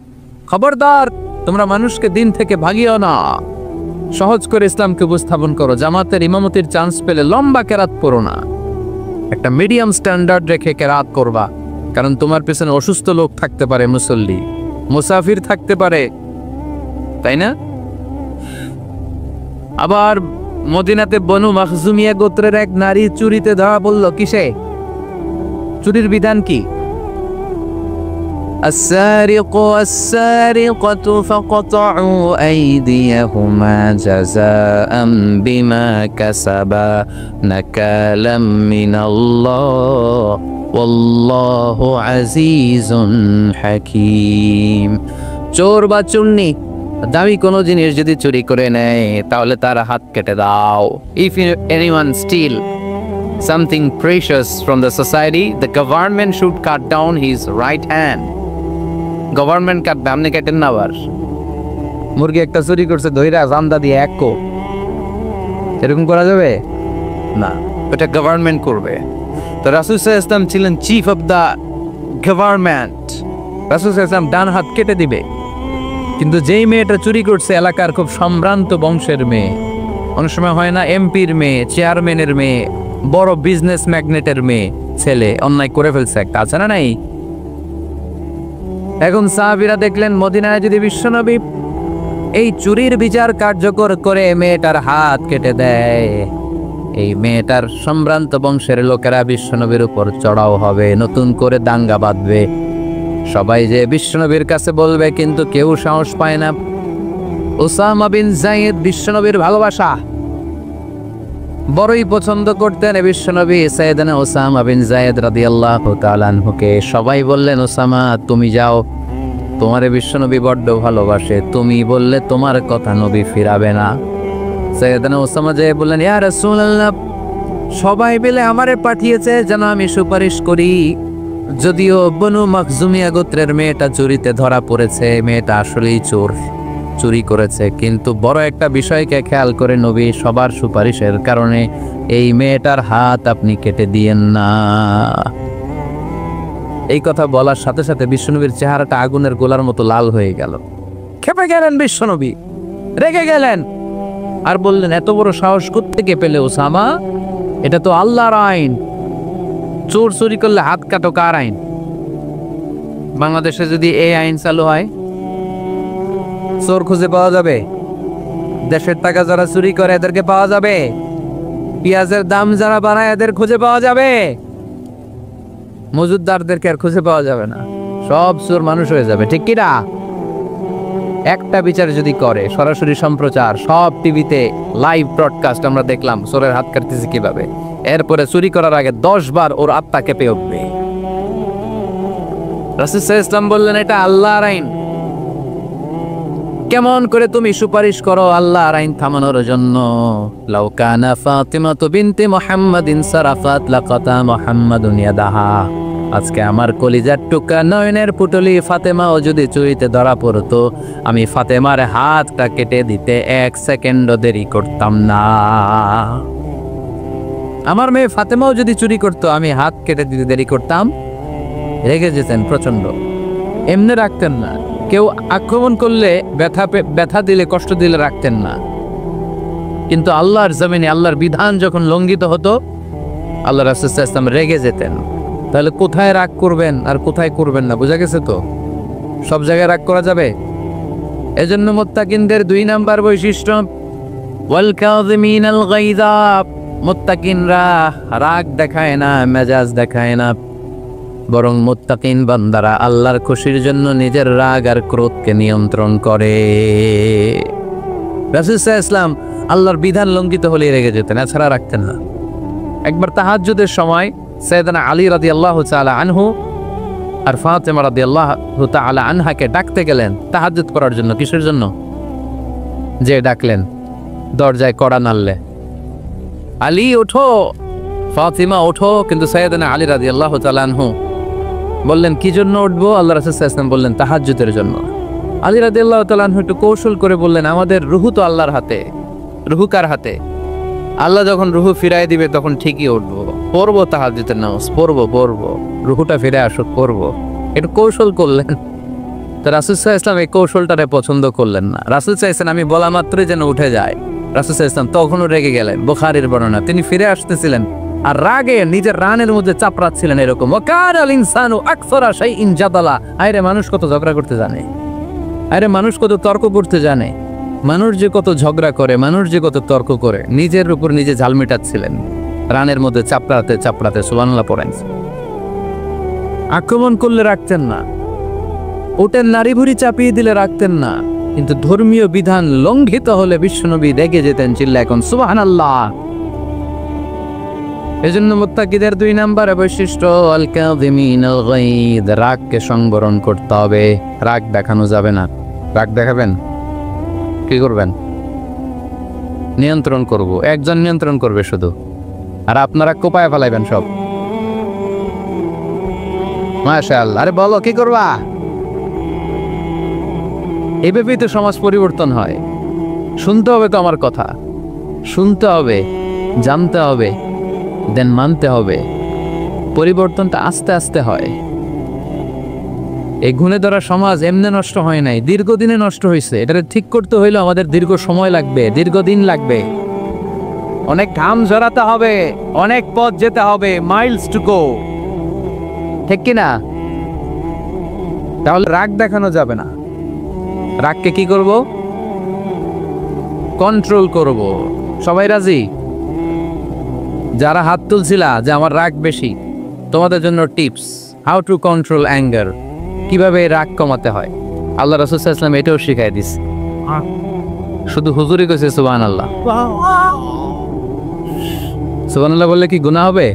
খবরদার, তোমরা মানুষকে দিন থেকে ভাগিও না, সহজ করে ইসলামকে উপস্থাপন করো, জামাতের ইমামতির চান্স পেলে লম্বা কেরাত পড়ো না, একটা মিডিয়াম স্ট্যান্ডার্ড রেখে কেরাত করবা, কারণ তোমার পেছনে অসুস্থ লোক থাকতে পারে, মুসল্লি, মুসাফির থাকতে পারে, তাই না? আবার মদিনাতে বনু মাখজুমিয়া গোত্রের এক নারী চুরিতে ধরা পড়ল। কিসে? চুরির বিধান কি? السارق والسارقة فقطعوا أيديهما جزاء بما كسبا نكالا من الله والله عزيز حكيم। চোর বা চুন্নি দামি কোনো জিনিস যদি চুরি করে নেয় তাহলে তার হাত কেটে দাও। If anyone steal something precious from the society, the government should cut down his right hand. Government কাটবে, আপনি কেটেন না। আবার মুরগি একটা চুরি করছে, ধইরা জান্দা দিয়ে এক কোপ, এরকম করা যাবে না, ওটা গভর্নমেন্ট করবে। তো রাসূল সাল্লাল্লাহু আলাইহি ওয়াসাল্লাম ছিলেন চিফ অফ দা গভর্নমেন্ট, রাসূল সাল্লাল্লাহু আলাইহি ওয়াসাল্লাম ডান হাত কেটে দিবে। কিন্তু যেই মেয়েটা চুরি করছে এলাকার খুব সম্ভ্রান্ত বংশের মেয়ে, অনেক সময় হয় না এমপির মেয়ে, চেয়ারম্যানের মেয়ে, বড় বিজনেস ম্যাগনেটের মেয়ে, ছেলে অন্যায় করে ফেলছে একটা, আছে না নাই? এখন সাহাবীরা দেখলেন মদিনায় যদি বিশ্বনবী এই চুরির বিচার কার্যকর করে মেয়েটার হাত কেটে দেয়, এই মেয়েটার সম্ভ্রান্ত বংশের লোকেরা বিশ্বনবীর উপর চড়াও হবে, নতুন করে দাঙ্গা বাঁধবে, সবাই যে বিশ্বনবীর কাছে বলবে, কিন্তু কেউ সাহস পায় না। উসামা বিন যায়েদ বিশ্বনবীর ভালোবাসা বড়ই পছন্দ করতেন বিশ্বনবী। সাইয়েদনা উসামা বিন যায়েদ রাদিয়াল্লাহু তাআলা আনহুকে সবাই বললেন, উসামা তুমি যাও, তোমারে বিশ্বনবী বড্ড ভালোবাসে, তুমি বললে তোমার কথা নবী ফিরাবে না। সাইয়েদনা উসামা যে বললেন, ইয়া রাসূলুল্লাহ, সবাই মিলে আমারে পাঠিয়েছে যেন আমি সুপারিশ করি, যদিও বনু মাখজুমিয়া গোত্রের মেয়েটা চুরিতে ধরা পড়েছে, মেয়েটা আসলেই চোর, চুরি করেছে, কিন্তু বড় একটা বিষয়কে খেয়াল করে নবী সবার সুপারিশের কারণে এই মেয়েটার হাত আপনি কেটে দিয়েন না। এই কথা বলার সাথে সাথে বিশ্বনবীর চেহারাটা আগুনের গোলার মতো লাল হয়ে গেল, ক্ষেপে গেলেন বিশ্বনবী, রেগে গেলেন, আর বললেন, এত বড় সাহস কোত্থেকে পেলে উসামা? এটা তো আল্লাহর আইন, চোর চুরি করলে হাত কাটো কার আইন? বাংলাদেশে যদি এই আইন চালু হয়, চোর খুঁজে পাওয়া যাবে? দেশের টাকা যারা চুরি করে এদেরকে পাওয়া যাবে? পেঁয়াজের দাম যারা বাড়ায় এদের খুঁজে পাওয়া যাবে? মজুদদারদেরকে আর খুঁজে পাওয়া যাবে না, সব চোর মানুষ হয়ে যাবে, ঠিক কিনা? একটা বিচার যদি করে, সরাসরি সম্প্রচার, সব টিভিতে লাইভ ব্রডকাস্ট আমরা দেখলাম চোরের হাত কাটতেছে কিভাবে, এরপরে চুরি করার আগে 10 বার ওর আত্মা কেঁপে উঠবে। রাসূল সাল্লাল্লাহু আলাইহি ওয়াসাল্লাম বললেন, এটা আল্লাহর আইন। কেমন করে তুমি সুপারিশ করো আল্লাহর আইন থামানোর জন্য? লাউ কানা ফাতিমাতু বিনতি মুহাম্মাদিন সারাফাত লাকাতা মুহাম্মাদুন ইয়াদাহা। আজকে আমার কলিজার টুকরা নয়নের পুটলি ফাতেমাও যদি চুরিতে ধরা পড়তো, আমি ফাতেমার হাতটা কেটে দিতে 1 সেকেন্ডও দেরি করতাম না। আমার মেয়ে ফাতেমাও যদি চুরি করতো, আমি হাত কেটে দিতে দেরি করতাম? রেগে যেতেন প্রচন্ড, এমনি রাখতেন না। কেউ আক্রমণ করলে ব্যথা দিলে, কষ্ট দিলে রাখতেন না। কিন্তু আল্লাহর জমিনে আল্লাহর বিধান যখন লঙ্ঘিত হতো, আল্লাহ রাসূল সাল্লাল্লাহু আলাইহি ওয়াসাল্লাম রেগে যেতেন। তাহলে কোথায় রাগ করবেন আর কোথায় করবেন না বোঝা গেছে তো? সব জায়গায় রাগ করা যাবে? এজন্য মুত্তাকিনদের 2 নাম্বার বৈশিষ্ট্য, ওয়াল কাযিমিনাল গায়যা। মুত্তাকিনরা রাগ দেখায় না, মেজাজ দেখায় না, বরং মুত্তাকিন বান্দারা আল্লাহর খুশির জন্য নিজের রাগ আর ক্রোধকে নিয়ন্ত্রণ করে। রাসূল সাল্লাল্লাহু আলাইহি ওয়াসাল্লাম আল্লাহর বিধান লঙ্ঘিত হলে রেগে যেতেন, এছাড়া রাখতেন না। একবার তাহাজ্জুদের সময় সাইয়েদনা আলী রাদিয়াল্লাহু তাআলা আনহু আর ফাতেমা রাদিয়াল্লাহু তাআলা আনহাকে ডাকতে গেলেন তাহাজ্জুদ করার জন্য। কিসের জন্য? যে ডাকলেন, দরজায় কড়া নাড়লে, আলী ওঠো, ফাতিমা ওঠো। কিন্তু সাইয়েদনা আলী রাদিয়াল্লাহু তাআলা আনহু বললেন, কি জন্য উঠবো? আল্লাহ রাসূল সাল্লাল্লাহু আলাইহি ওয়াসাল্লাম বললেন, তাহাজ্জুদের জন্য। আলী রাদিয়াল্লাহু তাআলা আনহু একটু কৌশল করে বললেন, আমাদের রুহু তো আল্লাহর হাতে। রুহু কার হাতে? আল্লাহ যখন রুহু ফিরাই দিবে তখন ঠিকই উঠবো, পড়বো তাহাজ্জুদের নামাজ, পড়বো, রুহুটা ফিরে আসুক, পড়বো। একটু কৌশল করলেন। তো রাসূল সাল্লাল্লাহু আলাইহি ওয়াসাল্লাম এই কৌশলটারে পছন্দ করলেন না। রাসূল সাল্লাল্লাহু আলাইহি ওয়াসাল্লাম আমি বলা মাত্রই যেন উঠে যায়, রাসূল সাল্লাল্লাহু আলাইহি ওয়াসাল্লাম তখনও রেগে গেলেন। বুখারীর বর্ণনা, তিনি ফিরে আসতেছিলেন আর রাগে নিজের রানের মধ্যে চাপড়াচ্ছিলেন এরকম, ওয়াকানাল ইনসানু আকসারা শাইইন জাদালা। আরে মানুষ কত ঝগড়া করতে জানে, আরে মানুষ কত তর্ক করতে জানে, মানুষ যে কত ঝগড়া করে, মানুষ যে কত তর্ক করে, নিজের উপর নিজে ঝাল মেটাচ্ছিলেন রানের মধ্যে চাপড়াতে। সুবহানাল্লাহ পড়েন। আক্রমণ করলে রাখতেন না, ওটের নারী ভুড়ি চাপিয়ে দিলে রাখতেন না, কিন্তু ধর্মীয় বিধান লঙ্ঘিত হলে বিশ্বনবী রেগে যেতেন, চিল্লা এখন সুবহানাল্লাহ। এজন্য মুত্তাকিদের 2 নাম্বার বৈশিষ্ট্য, আল কাযিমিনাল গায়দ। রাগকে সংবরণ করতে হবে, রাগ দেখানো যাবে না। রাগ দেখাবেন, কি করবেন? নিয়ন্ত্রণ করব, একজন নিয়ন্ত্রণ করবে শুধু, আর আপনারা কোপায় ফেলাইবেন সব। মাশাআল্লাহ। আরে বলো, কি করবা? এভাবেই তো সমাজ পরিবর্তন হয়। শুনতে হবে তো আমার কথা, শুনতে হবে, জানতে হবে, দেন মানতে হবে। পরিবর্তনটা আস্তে আস্তে হয়। এই গুণে ধরা সমাজ এমনি নষ্ট হয় নাই, দীর্ঘদিনে নষ্ট হয়েছে। এটা ঠিক করতে হইলে আমাদের দীর্ঘ সময় লাগবে, দীর্ঘদিন লাগবে, অনেক ঘাম ঝরাতে হবে, অনেক পথ যেতে হবে, মাইলস টু গো, ঠিক কিনা? তাহলে রাগ দেখানো যাবে না। রাগকে কি করব? কন্ট্রোল করব। সবাই রাজি? যারা হাত তুলছিলা যে আমার রাগ বেশি, তোমাদের জন্য tips, how to control anger, কিভাবে রাগ কমাতে হয়। আল্লাহ রাসূল সাল্লাল্লাহু আলাইহি ওয়াসাল্লাম এটাও শিখাই দিছে। শুধু হুজুরই কইছে সুবহানাল্লাহ। সুবহানাল্লাহ বললে কি গুনাহ হবে?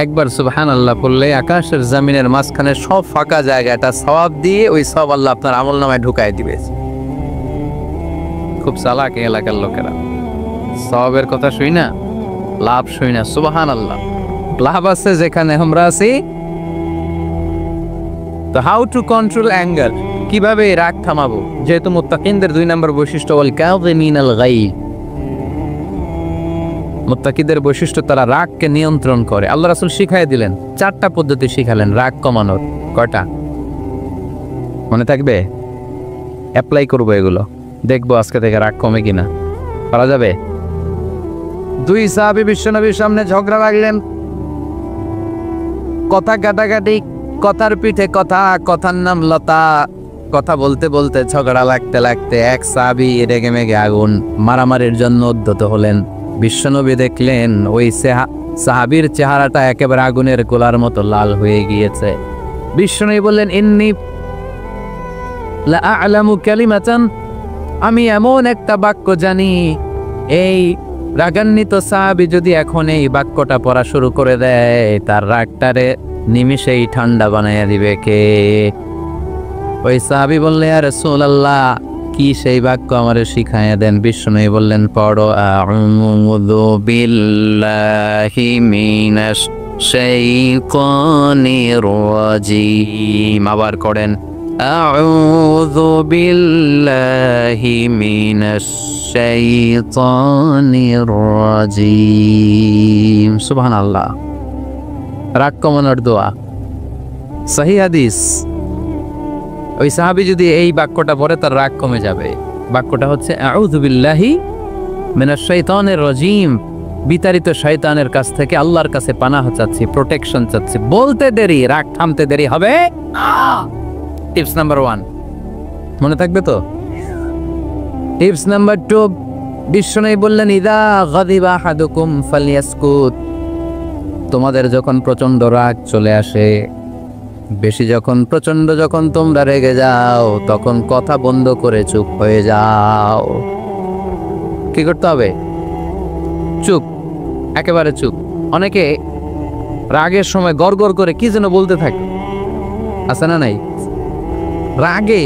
একবার সুবহানাল্লাহ বললে আকাশের জমিনের মাঝখানে সব ফাঁকা জায়গাটা সওয়াব দিয়ে ওই সওয়াব আল্লাহ আপনার আমলনামায় ঢুকায় দিবে। খুব চালাক এই এলাকার লোকেরা, সওয়াবের কথা শুই না, লাভ শুই না। সুবহানাল্লাহ, লাভ আছে যেখানে আমরা আছি। তো হাউ টু কন্ট্রোল অ্যাঙ্গার, কিভাবে রাগ থামাবো? যেহেতু মুত্তাকিনদের 2 নাম্বার বৈশিষ্ট্য ওয়াল কাযিমিনাল গায়য, মুত্তাকিদের বৈশিষ্ট্য তারা রাগকে নিয়ন্ত্রণ করে। আল্লাহ রাসূল শিখাই দিলেন, 4টা পদ্ধতি শিখালেন রাগ কমানোর। কয়টা মনে থাকবে? অ্যাপ্লাই করবো এগুলো, দেখবো আজকে থেকে রাগ কমে কিনা। পারা যাবে? 2 সাহাবী বিশ্বনবীর সামনে ঝগড়া লাগলেন। কথা কাটাকাটি, কথার পিঠে কথা, কথার নাম লতা। কথা বলতে বলতে ঝগড়া লাগতে লাগতে এক সাহাবী রেগে মেগে আগুন, মারামারির জন্য উদ্যত হলেন। বিশ্বনবী দেখলেন ওই সাহাবীর চেহারাটা একেবারে আগুনের গোলার মতো লাল হয়ে গিয়েছে। বিশ্বনবী বললেন, ইন্নী লা আ'লামু কালিমাতান, আমি এমন একটা বাক্য জানি, এই রাগান্বিত সাহাবী যদি এখন এই বাক্যটা পড়া শুরু করে দেয়, তার রাগটারে নিমিষেই ঠান্ডা বানাইয়া দিবে কে? ওই সাহাবী বললেন, ইয়া রাসূলুল্লাহ, কি সেই বাক্য আমারে শিখাইয়া দেন। বিশ্বনবী বললেন, পড়ো, আউযু বিল্লাহি মিনাশ শাইতানির রাজীম। আবার করেন, আউযু বিল্লাহি মিনাশ শাইতানির রাজীম। সুবহানাল্লাহ। রাগ কমানোর দোয়া, সহিহ হাদিস। ওই সাহাবী যদি এই বাক্যটা পড়ে তার রাগ কমে যাবে। বাক্যটা হচ্ছে আউযু বিল্লাহি মিনাশ শাইতানির রাজীম, বিতাড়িত শয়তানের কাছ থেকে আল্লাহর কাছে পানাহ চাচ্ছি, প্রোটেকশন চাচ্ছি। বলতে দেরি, রাগ থামতে দেরি হবে। টিপস নাম্বার 1 মনে থাকবে তো? টিপস নাম্বার 2, বিশ্বনবী বললেন, ইদা গাদিবা আহাদুকুম ফালইয়াসকুত, তোমাদের যখন প্রচন্ড রাগ চলে আসে, বেশি যখন প্রচন্ড যখন তোমরা রেগে যাও, তখন কথা বন্ধ করে চুপ হয়ে যাও। কি করতে হবে? চুপ, একেবারে চুপ। অনেকে রাগের সময় গড়গড় করে কি যেন বলতে থাকে, আছে না নাই? রাগে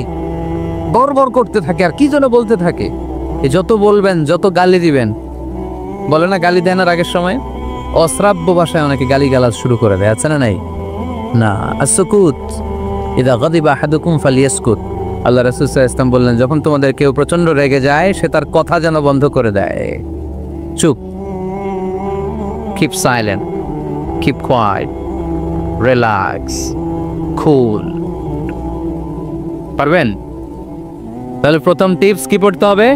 গড়গড় করতে থাকে আর কি যেন বলতে থাকে। যত বলবেন, যত গালি দিবেন, বলে না গালি দেয় না রাগের সময়, অশ্রাব্য ভাষায় অনেকে গালি গালাজ শুরু করে দেয়, আছে না নাই? না, আসকুত, ইদা গাদিবা আহাদুকুম ফালিয়াসকুত। আল্লাহ রাসূল সাল্লাল্লাহু আলাইহি ওয়াসাল্লাম বললেন, যখন তোমাদের কেউ প্রচন্ড রেগে যায়, সে তার কথা যেন বন্ধ করে দেয়। চুপ, keep silent, keep quiet, relax, cool. পারবেন? তাহলে প্রথম টিপস কি পড়তে হবে?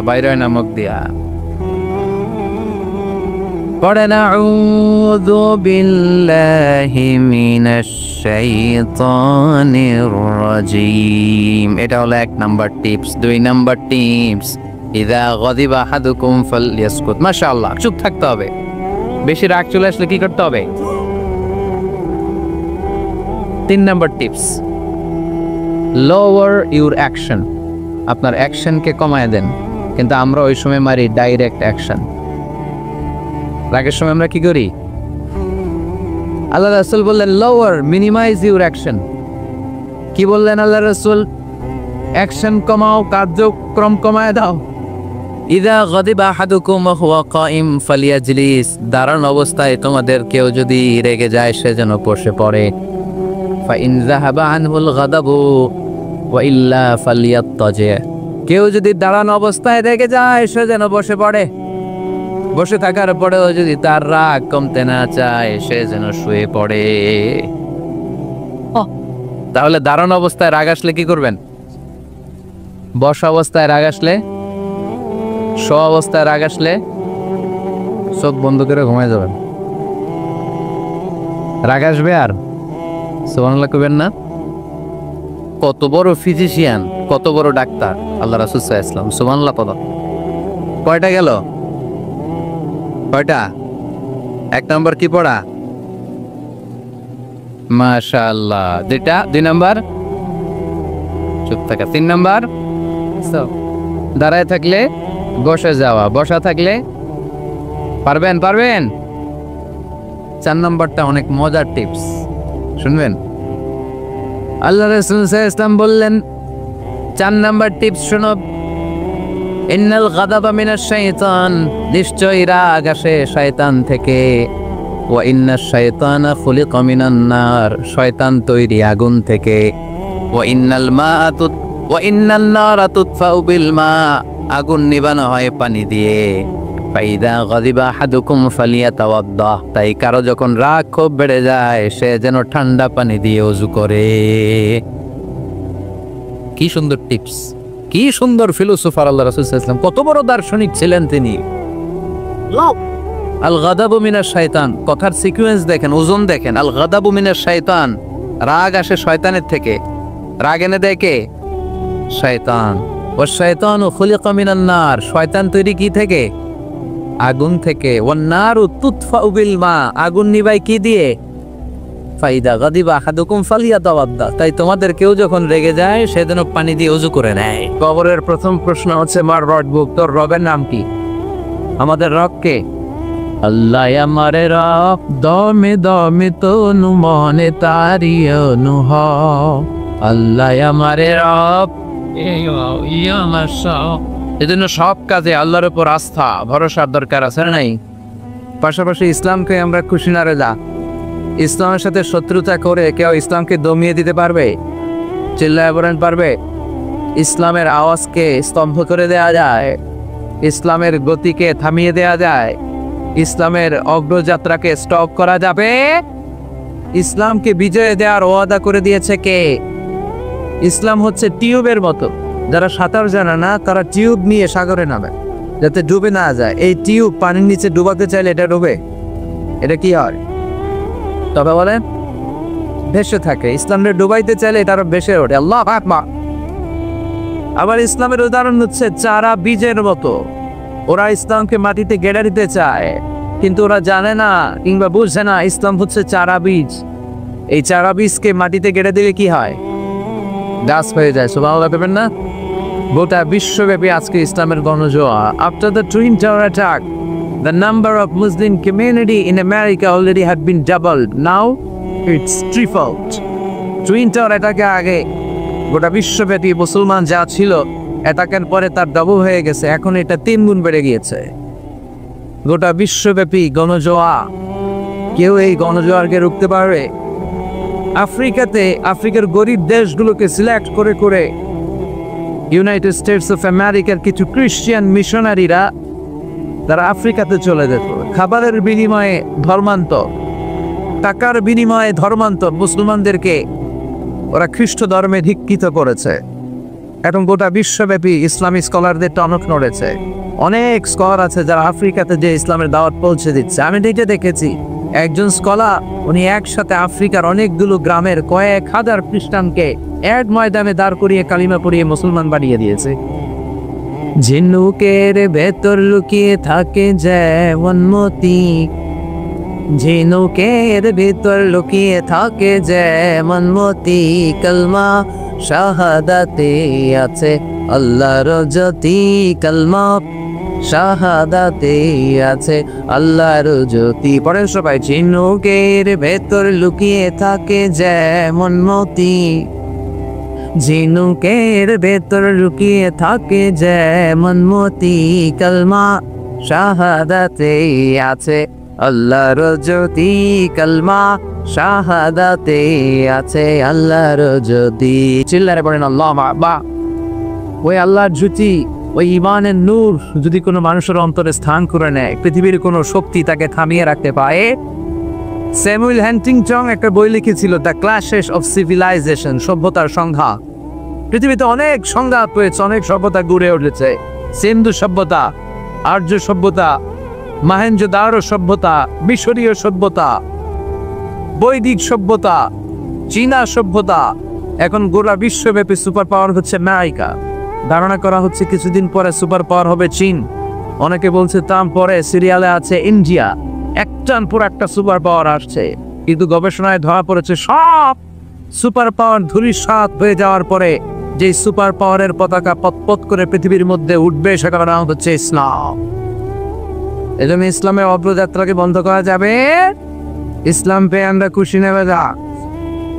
বাইরে নামক দিয়া পড়েন, আউযু বিল্লাহি মিনাশ শাইতানির রাজীম। এটা হলো 1 নাম্বার টিপস। 2 নাম্বার টিপস, ইযা গাদিবা আহাদুকুম ফালইয়াসকুত। মাশাআল্লাহ, চুপ থাকতে হবে। বেশি রাগ চলে আসলে কি করতে হবে? 3 number tips, lower your action. আপনার অ্যাকশনকে কমায় দেন। কিন্তু আমরা ওই সময় মারি ডাইরেক্ট অ্যাকশন। রাগের সময় আমরা কি করি? আল্লাহ রাসূল বললেন, লোয়ার, মিনিমাইজ ইউর অ্যাকশন। কি বললেন আল্লাহ রাসূল? অ্যাকশন কমাও, কার্যক্রম কমায় দাও। ইযা গাদিবা আহাদুকুম ওয়া হুয়া কাইম ফালিয়াজলিস, দাঁড়ানো অবস্থায় তোমাদের কেউ যদি রেগে যায়, সে যেন বসে পড়ে। ফাইন যাহাবা আনহুল গাদাবু ওয়া ইল্লা ফালিয়াত্তাজি, কেউ যদি দাঁড়ানো অবস্থায় রেগে যায়, সে যেন বসে পড়ে। বসে থাকার পরেও যদি তার রাগ কমতে না চায়, সে যেন শুয়ে পড়ে। তাহলে দাঁড়ানো অবস্থায় রাগ আসলে কি করবেন? বসা অবস্থায় রাগ আসলে, শোয়া অবস্থায় রাগ আসলে চোখ বন্ধ করে ঘুমায় যাবেন। রাগ আসবে আর সুবহানাল্লাহ কইবেন না? কত বড় ফিজিশিয়ান, কত বড় ডাক্তার আল্লাহ রাসূল সাল্লাল্লাহু আলাইহি ওয়াসাল্লাম। সুবহানাল্লাহ পড়ো। কয়টা গেল? কয়টা? 1 নাম্বার কি পড়া? মাশাআল্লাহ। 2 নাম্বার চুপ থাকা। 3 নাম্বার দাঁড়ায় থাকলে বসে যাওয়া, বসা থাকলে পারবেন? 4 নাম্বারটা অনেক মজার টিপস, শুনবেন? আল্লাহ রাসূল সাল্লাল্লাহু আলাইহি ওয়াসাল্লাম বললেন, 4 নাম্বার টিপস শুনো, ইন্নাল গাদাবা মিনাশ শাইতান, নিশ্চয়ই রাগ আসে শয়তান থেকে। ওয়া ইন্নাশ শাইতানা খুলিকা মিনান নার, শয়তান তৈরি আগুন থেকে। ওয়া ইন্নান নারা তুতফাউ বিল মা, আগুন নিবানো হয় পানি দিয়ে। ফাইদা গাদিবা আহাদুকুম ফালিয়াতাওয়াদ্দা, তাই কারো যখন রাগ খুব বেড়ে যায়, সে যেন ঠান্ডা পানি দিয়ে ওযু করে। কি সুন্দর টিপস, কি সুন্দর ফিলোসোফার আল্লাহ রাসূল সাল্লাল্লাহু আলাইহি ওয়াসাল্লাম। কত বড় দার্শনিক ছিলেন তিনি। আল গাদাবু মিনাশ শাইতান, কথার সিকোয়েন্স দেখেন, ওজন দেখেন। আল গাদাবু মিনাশ শাইতান, রাগ আসে শয়তানের থেকে। রাগ এনে দেয় কে? শয়তান। ওয়াশ শাইতানু খুলিকা মিনান নার, শয়তান তৈরি কি থেকে? আগুন থেকে। ওয়ান নারু তুতফাউ বিল মা, আগুন নিভাই কি দিয়ে? ফাইদা গাদিবা আহাদুকুম ফালিয়াতাওয়াদ্দা, তাই তোমাদের কেউ যখন রেগে যায় সে যেন পানি দিয়ে ওযু করে নেয়। কবরের প্রথম প্রশ্ন হচ্ছে মার রব, তোর রবের নাম কি? আমাদের রব কে? আল্লাহ আমারে রব, দমে দমে তনু মনে তারি অনুহ। আল্লাহ আমারে রব, এজন্য সব কাজে আল্লাহর উপর আস্থা ভরসার দরকার আছে না নাই? পাশাপাশি ইসলামকে আমরা খুশি না রেজা, ইসলামের সাথে শত্রুতা করে কেউ ইসলামকে দমিয়ে দিতে পারবে? চিল্লায় বলেন পারবে? ইসলামের আওয়াজকে স্তম্ভ করে দেয়া যায়, ইসলামের গতিকে থামিয়ে দেয়া যায়, ইসলামের অগ্রযাত্রাকে স্টপ করা যাবে? ইসলামকে বিজয় দেওয়ার ওয়াদা করে দিয়েছে কে? ইসলাম হচ্ছে টিউবের মতো, যারা সাঁতার জানে না তারা টিউব নিয়ে সাগরে নামে যাতে ডুবে না যায়। এই টিউব পানির নিচে ডুবাতে চাইলে এটা ডুবে? এটা কি হয়? তবে বলেন ভেসে থাকে। ইসলামকে ডুবাইতে চাইলে এটা আরো ভেসে ওঠে। আল্লাহু আকবার। আবার ইসলামের উদাহরণ হচ্ছে চারা বীজের মতো, ওরা ইসলামকে মাটিতে গেড়ে দিতে চায় কিন্তু ওরা জানে না কিংবা বুঝে না ইসলাম হচ্ছে চারা বীজ। এই চারা বীজকে মাটিতে গেড়ে দিলে কি হয়? গাছ হয়ে যায়। সুবহানাল্লাহ বলবেন না? গোটা বিশ্বব্যাপী আজকে ইসলামের গণজোয়ার। After the twin tower attack, the number of Muslim community in America already had been doubled. Now it's tripled. Twin tower অ্যাটাকের আগে গোটা বিশ্বব্যাপী মুসলমান যা ছিল, অ্যাটাকের পরে তার ডাবল হয়ে গেছে, এখন এটা 3 গুণ বেড়ে গিয়েছে। গোটা বিশ্বব্যাপী গণজোয়ার, কেউ এই গণজোয়ারকে রুখতে পারবে? আফ্রিকাতে আফ্রিকার গরিব দেশগুলোকে সিলেক্ট করে করে ইউনাইটেড স্টেটস অফ আমেরিকার কিছু খ্রিস্টান মিশনারিরা তারা আফ্রিকাতে চলে যেত। খাবারের বিনিময়ে ধর্মান্তর, টাকার বিনিময়ে ধর্মান্তর, মুসলমানদেরকে ওরা খ্রিস্ট ধর্মে দীক্ষিত করেছে। এখন গোটা বিশ্বব্যাপী ইসলামী স্কলারদের টনক নড়েছে। অনেক স্কলার আছে যারা আফ্রিকাতে যে ইসলামের দাওয়াত পৌঁছে দিচ্ছে। আমি এটা দেখেছি, একজন স্কলার উনি একসাথে আফ্রিকার অনেকগুলো গ্রামের কয়েক হাজার খ্রিস্টানকে এক ময়দানে দাঁড় করিয়ে কালিমা পড়িয়ে মুসলমান বানিয়ে দিয়েছে। ঝিনুকের ভেতর লুকিয়ে থাকে যেমন মতি, ঝিনুকের ভেতর লুকিয়ে থাকে যেমন মতি, কালমা শাহাদাতে আছে আল্লাহর জ্যোতি, কালমা শাহাদাতে আছে আল্লাহর জ্যোতি। পড়েন সবাই। ঝিনুকের ভেতর লুকিয়ে থাকে যেমন মতি, ঝিনুকের ভেতর লুকিয়ে থাকে যেমন মতি, কালমা শাহাদাতে আছে আল্লাহর জ্যোতি, কালমা শাহাদাতে আছে আল্লাহর জ্যোতি। চিল্লারে পড়েন আল্লাহু আকবার। ওই আল্লাহর জ্যোতি, ওই ইমানের নূর যদি কোনো মানুষের অন্তরে স্থান করে নেয়, পৃথিবীর কোনো শক্তি তাকে থামিয়ে রাখতে পারে? স্যামুয়েল হ্যান্টিংটন একটা বই লিখেছিল, দ্য ক্লাশেস অফ সিভিলাইজেশন, সভ্যতার সংঘাত। পৃথিবীতে অনেক সংঘাত হয়েছে, অনেক সভ্যতা গড়ে উঠেছে। সিন্ধু সভ্যতা, আর্য সভ্যতা, মহেঞ্জোদারো সভ্যতা, মিশরীয় সভ্যতা, বৈদিক সভ্যতা, চীনা সভ্যতা। এখন গোটা বিশ্বব্যাপী সুপার পাওয়ার হচ্ছে আমেরিকা। ধারণা করা হচ্ছে কিছুদিন পরে সুপার পাওয়ার হবে চীন। অনেকে বলছে তারপরে সিরিয়ালে আছে ইন্ডিয়া। একটার পর একটা সুপার পাওয়ার আসছে, কিন্তু গবেষণায় ধরা পড়েছে সব সুপার পাওয়ার ধূলিসাৎ হয়ে যাওয়ার পরে যে সুপার পাওয়ারের পতাকা পতপত করে পৃথিবীর মধ্যে উঠবে সেটার নাম হচ্ছে ইসলাম। এজন্য ইসলামের অগ্রযাত্রাকে বন্ধ করা যাবে। ইসলাম পেয়ে আমরা খুশি নেবে দা,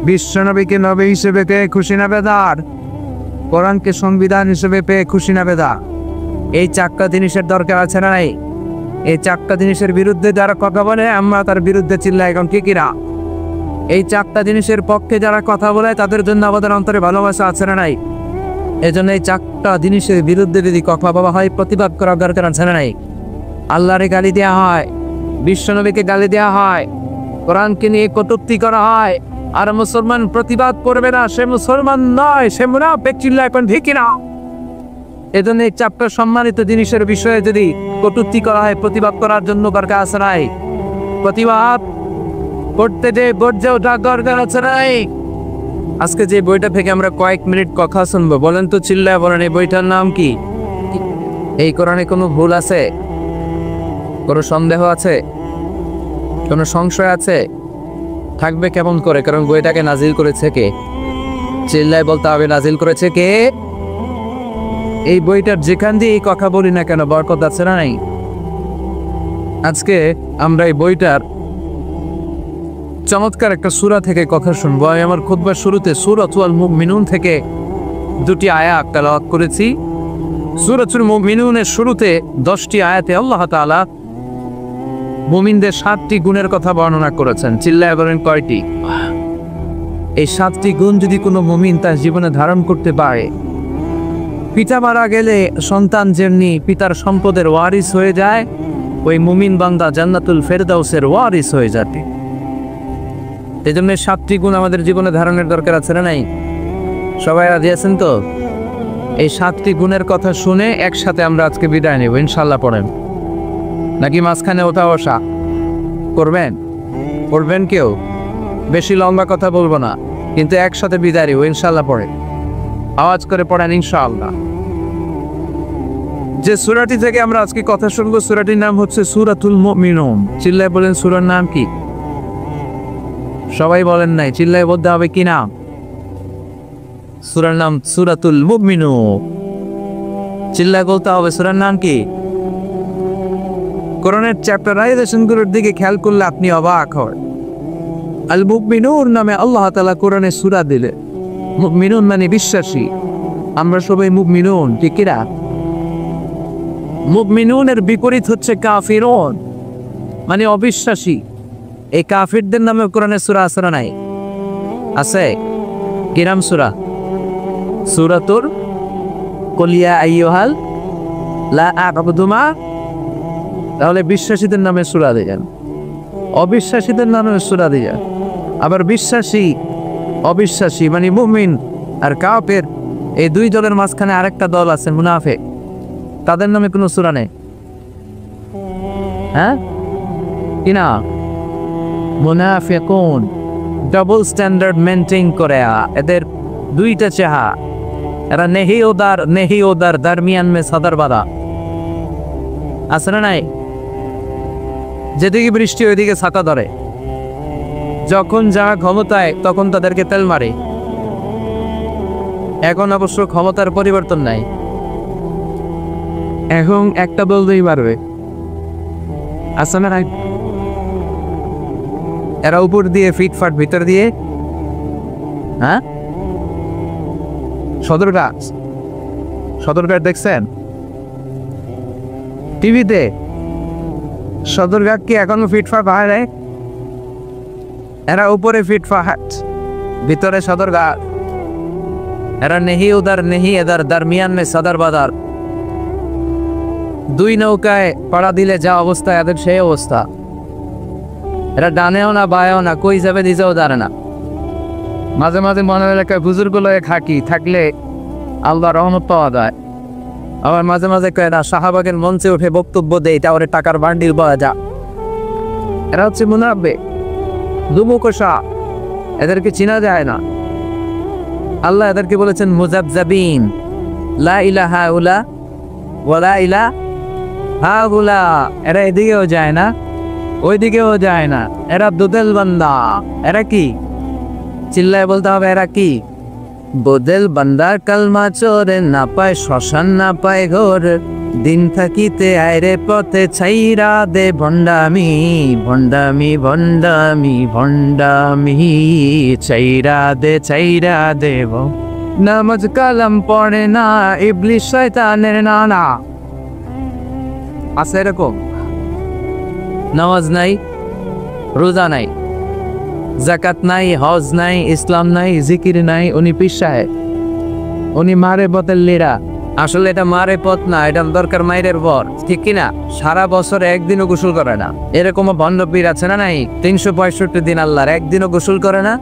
বিশ্বনবীকে নবী হিসেবে পেয়ে খুশি নেবে দার, কোরআনকে সংবিধান হিসেবে পেয়ে খুশি নেবে দা। এই 4টা জিনিসের দরকার আছে না নাই? এই 4টা জিনিসের বিরুদ্ধে যারা কথা বলে আমরা তার বিরুদ্ধে চিল্লাই, এখন কি কিনা? এই 4টা জিনিসের পক্ষে যারা কথা বলে তাদের জন্য আমাদের অন্তরে ভালোবাসা আছে না নাই? এজন্য এই 4টা জিনিসের বিরুদ্ধে যদি কথা বলা হয়, প্রতিবাদ করার দরকার আছে না নাই? আল্লাহরে গালি দেওয়া হয়, বিশ্বনবীকে গালি দেওয়া হয়, কোরআনকে নিয়ে কটূক্তি করা হয়, আর মুসলমান প্রতিবাদ করবে না, সে মুসলমান নয়, সে মুনাফিক। চিল্লায় এখন ঠিক কিনা? এজন্য এই চ্যাপ্টার সম্মানিত জিনিসের বিষয়ে যদি কটূক্তি করা হয়, প্রতিবাদ করার জন্য দরকার আছে নাই? প্রতিবাদ করতে যে গর্জে ওঠা দরকার আছে নাই? আজকে যে বইটা থেকে আমরা কয়েক মিনিট কথা শুনবো, বলেন তো, চিল্লায় বলেন, এই বইটার নাম কি? এই কোরআনে কোনো ভুল আছে? কোনো সন্দেহ আছে? কোনো সংশয় আছে? থাকবে কেমন করে? কারণ বইটাকে নাজিল করেছে কে? চিল্লায় বলতে হবে, নাজিল করেছে কে? এই বইটার যেখান দিয়ে এই কথা বলি না কেন, বরকত আছে না নাই? আজকে আমরা এই বইটার চমৎকার একটা সূরা থেকে কথা শুনবো। আমি আমার খুতবার শুরুতে সূরাতুল মুমিনুন থেকে দুটি আয়াত তেলাওয়াত করেছি। সূরাতুল মুমিনুনের শুরুতে 10টি আয়াতে আল্লাহ তাআলা মুমিনদের 7টি গুণের কথা বর্ণনা করেছেন। চিল্লায় বলেন কয়টি? এই 7টি গুণ যদি কোনো মুমিন তার জীবনে ধারণ করতে পারে, পিতা মারা গেলে সন্তান যেমনি পিতার সম্পদের ওয়ারিস হয়ে যায়, ওই মুমিন বান্দা জান্নাতুল ফেরদাউসের ওয়ারিস হয়ে যাবে। এই জন্য 7টি গুণ আমাদের জীবনে ধারণের দরকার আছে না নাই? সবাই রাজি আছেন তো? এই 7টি গুণের কথা শুনে একসাথে আমরা আজকে বিদায় নেব, ইনশাল্লাহ। পড়েন নাকি মাঝখানে ওঠা বসা করবেন? পড়বেন কেউ? বেশি লম্বা কথা বলবো না, কিন্তু একসাথে বিদায় নেব, ইনশাল্লাহ। পড়েন, আওয়াজ করে পড়েন, ইনশাআল্লাহ। যে সূরাটি থেকে আমরা আজকে কথা শুনবো, সূরাটির নাম হচ্ছে সূরাতুল মুমিনুন। চিল্লায় বলেন, সূরার নাম কি? সবাই বলেন নাই, চিল্লায় বলতে হবে কি নাম? সূরার নাম সূরাতুল মুমিনুন। চিল্লায় বলতে হবে সূরার নাম কি? কোরআনের চ্যাপ্টারাইজেশনগুলোর দিকে খেয়াল করলে আপনি অবাক হন। আল মুমিনুন নামে আল্লাহ তাআলা কোরআনে সূরা দিলে। মুমিনুন মানে বিশ্বাসী। আমরা সবাই মুমিনুন, ঠিক কি না? মুমিনুনের বিপরীত হচ্ছে কাফিরুন, মানে অবিশ্বাসী। এই কাফিরদের নামে কোরআনে সূরা আছে না নাই? আছে। কি নাম সূরা? সূরাতুল কুল ইয়া আইয়ুহাল লা আ'বুদু মা। তাহলে বিশ্বাসীদের নামে সূরা দেন, অবিশ্বাসীদের নামে সূরা দেন। আবার বিশ্বাসী অবিশ্বাসী মানে মুমিন আর কাফের, এই দুই দলের মাঝখানে আরেকটা দল আছে, মুনাফিক। তাদের নামে কোনো সূরা নেই। হ্যাঁ কি না? মুনাফিকুন ডাবল স্ট্যান্ডার্ড মেনটেইন করে, এদের দুইটা চেহারা। এরা নেহি ওদার দরমিয়ান মে সদর বাদা আছে না নাই? যেদিকে বৃষ্টি ওইদিকে ছাতা ধরে, যখন যারা ক্ষমতায় তখন তাদেরকে তেল মারে। এখন অবশ্য ক্ষমতার পরিবর্তন নাই, এখন একটা বলতেই পারবে, আছে না নাই? এরা উপর দিয়ে ফিটফাট, ভিতর দিয়ে হ্যাঁ। সদরঘাট দেখছেন টিভিতে? সদরঘাট কি এখনো ফিটফাট হয় নাই? এরা উপরে ফিটফাট, ভিতরে সদরঘাট। এরা নেহি উদার নেহি এদার, দরমিয়ান মে সদর বাজার। দুই নৌকায় পাড়া দিলে যা অবস্থা, এদের সেই অবস্থা। এরা ডানেও না বায়েও না, কই যাবে নিজেও জানে না। মাঝে মাঝে মনের এলাকায় বুজুর্গ লয়ে থাকলে আল্লাহ রহমত পাওয়া যায়। আবার মাঝে মাঝে কয় না, শাহবাগের মঞ্চে উঠে বক্তব্য দেয়, তাহলে টাকার বান্ডিল পাওয়া যা। এরা হচ্ছে মুনাফিক, দুমুখোশা। এদেরকে চিনা যায় না। আল্লাহ এদেরকে বলেছেন মুযাবযাবিন, লা ইলাহা উলা ওয়া লা ইলাহা উলা। এরা এদিকেও যায় না, ওইদিকেও যায় না। এরা দুদেল বান্দা। এরা কি? চিল্লায় বলতে হবে, এরা কি? বদেল বান্দা। কালমা চোরে না পায় শ্মশান, না পায় ঘর, দিন থাকিতে আয়রে পথে ছাইরা দে ভণ্ডামি, ভণ্ডামি ভণ্ডামি ভণ্ডামি, ছাইরা দে নামাজ কালাম পড়ে না, ইবলিস শয়তানের নানা। আছে এরকম? নামাজ নাই, রোজা নাই, জাকাত নাই, হজ নাই, ইসলাম নাই, জিকির নাই, উনি পীর সাহেব, উনি মারে পথের লীরা। আসলে এটা মারে পথ না, এটা দরকার মায়ের পর, ঠিক কিনা? সারা বছরে একদিনও গোসল করে না। এরকম ভণ্ড পীর আছে না নাই? 365 দিন আল্লাহর, একদিনও গোসল করে না,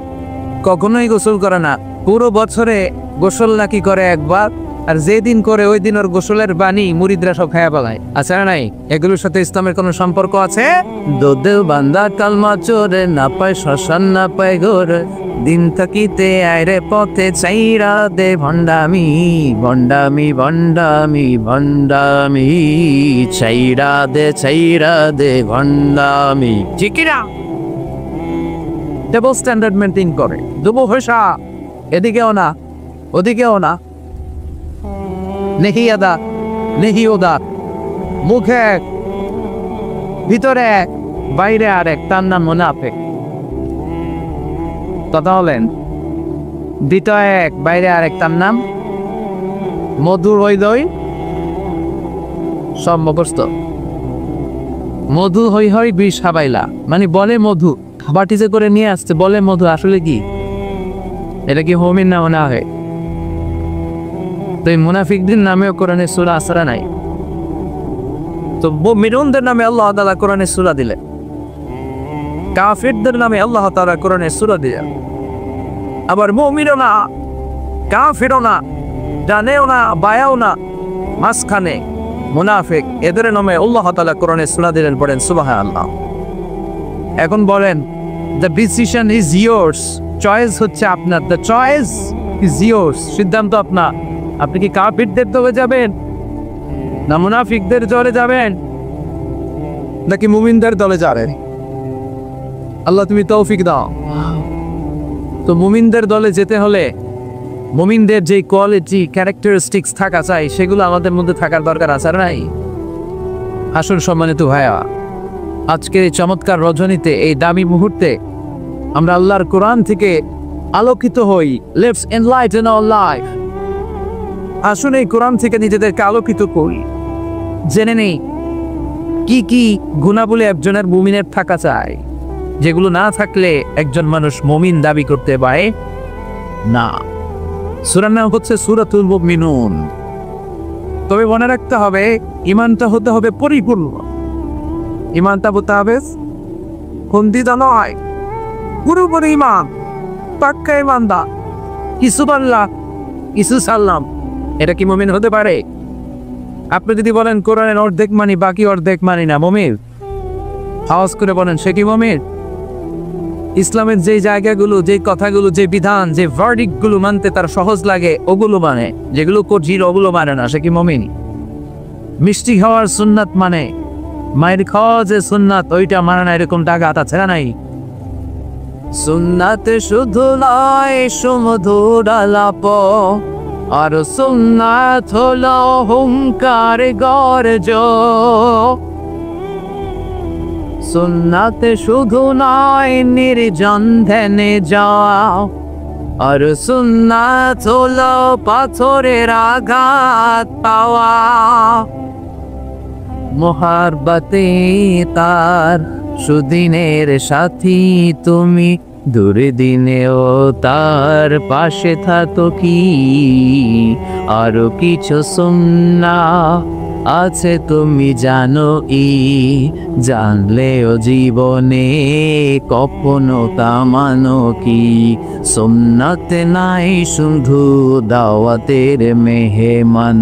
কখনোই গোসল করে না। পুরো বছরে গোসল নাকি করে একবার, আর যেদিন করে ওই দিন ওর গোসলের বাণী মুরিদরা সব খায়া পালায়। আছে না নাই? এগুলোর সাথে ইসলামের কোনো সম্পর্ক আছে? দোদেল বান্দা কালমা চোরে, না পায় শ্মশান না পায় ঘোর, দিন থাকিতে আয়রে পথে চাইরা দে ভণ্ডামি ভণ্ডামি ভণ্ডামি ভণ্ডামি, চাইরা দে ভণ্ডামি। ঠিক না? ডাবল স্ট্যান্ডার্ড মেনটেন করে। দুবো হসা, এদিকেও না ওদিকেও না, নেহি আদা নেহি ওদা, মুখে এক ভিতরে এক বাইরে আর এক, তার নাম মুনাফিক। কথা হলেন, ভিতরে এক বাইরে আর এক, তার নাম মধুর হই দই সব মুখস্থ। মধু হই হই বিষ হাবাইলা, মানে বলে মধু বাটিতে করে নিয়ে আসছে, বলে মধু, আসলে কি এটা কি হোমির নাম না হয়? তো এই মুনাফিকদের নামেও কোরআনে সূরা আসরা নাই। তো মুমিনদের নামে আল্লাহ তাআলা কোরআনে সূরা দিলেন, কাফিরদের নামে আল্লাহ তাআলা কোরআনে সূরা দিলেন। আবার মুমিনও না কাফিরও না, জানেও না বায়াও না, মাঝখানে মুনাফিক, এদের নামে আল্লাহ তাআলা কোরআনে সূরা দিলেন। পড়েন সুবহানাল্লাহ। এখন বলেন, the decision is yours, choice হচ্ছে আপনার, দ্য চয়েস ইজ ইয়োর্স, সিদ্ধান্ত আপনার। আপনি কি কাফিরদের দলে যাবেন, না মুনাফিকদের দলে যাবেন, নাকি মুমিনদের দলে যাবেন? আল্লাহ তুমি তৌফিক দাও। তো মুমিনদের দলে যেতে হলে মুমিনদের যে কোয়ালিটি ক্যারেক্টারিস্টিক্স থাকা চাই সেগুলো আমাদের মধ্যে থাকার দরকার আছে আর নাই? আসল সম্মানিত ভাইয়া, আজকের এই চমৎকার রজনীতে, এই দামি মুহূর্তে আমরা আল্লাহর কোরআন থেকে আলোকিত হই। Let's enlighten our life. আসুন এই কোরআন থেকে নিজেদেরকে আলোকিত করি, জেনে নেই কি কি গুণাবলী একজনের মুমিনের থাকা চাই, যেগুলো না থাকলে একজন মানুষ মুমিন দাবি করতে পারে না। সূরার নাম হচ্ছে সূরাতুল মুমিনুন। তবে মনে রাখতে হবে, ঈমানটা হতে হবে পরিপূর্ণ। ঈমানটা হতে হবে খন্দিত নয়, পুরোপুরি ঈমান, পাক্কা ঈমানদার। কিছু বললাম কিছু সারলাম, এটা কি মুমিন হতে পারে? আপনি যদি বলেন কোরআনের অর্ধেক মানি, বাকি অর্ধেক মানি না, মুমিন? আওয়াজ করে বলেন, সে কি মুমিন? ইসলামের যে জায়গাগুলো, যে কথাগুলো, যে বিধান, যে ভার্ডিক্ট গুলো মানতে তার সহজ লাগে ওগুলো মানে, যেগুলো কঠিন ওগুলো মানে না, সে কি মুমিন? মিষ্টি খাওয়ার সুন্নাত মানে, মায়ের খাওয়া যে সুন্নাত ওইটা মানে না, এরকম ডাকাত আছে না নাই? সুন্নাত শুধু নয় সুমধুর আলাপ, আর সুন্নাত হলো হুঙ্কার গর্জ। সুন্নাত শুধু নয় নির্জন ধ্যানে যাওয়া, আর সুন্নাত হলো পাথরের আঘাত পাওয়া। মোহাব্বতে তার সুদিনের সাথী তুমি, দুর্দিনেও তার পাশে থাকো কি। আরো কিছু সুন্নাহ আছে তুমি জানো ই, জানলেও জীবনে কখনো তা মানো কি। সুন্নাত নাই শুধু দাওয়াতের মেহমান,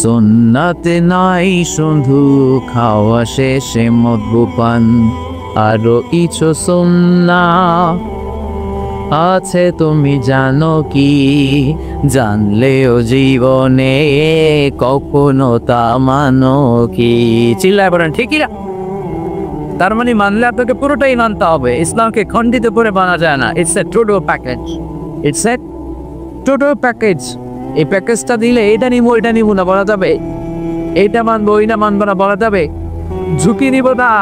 সুন্নাত নাই শুধু খাওয়া শেষে মদ্যপান। আরো কিছু সুন্নাহ আছে তুমি জানো কি, জানলেও জীবনে কখনো তা মানো কি। চিল্লায় বলেন ঠিকই না? তার মানে মানলে আপনাকে পুরোটাই মানতে হবে, ইসলামকে খণ্ডিত করে মানা যায় না। It's a total package, it's a total package. এই প্যাকেজটা দিলে এটা নিবো এটা নিবো না বলা যাবে, এইটা মানবো ওইটা মানবো না বলা যাবে, ঝুঁকি নিব না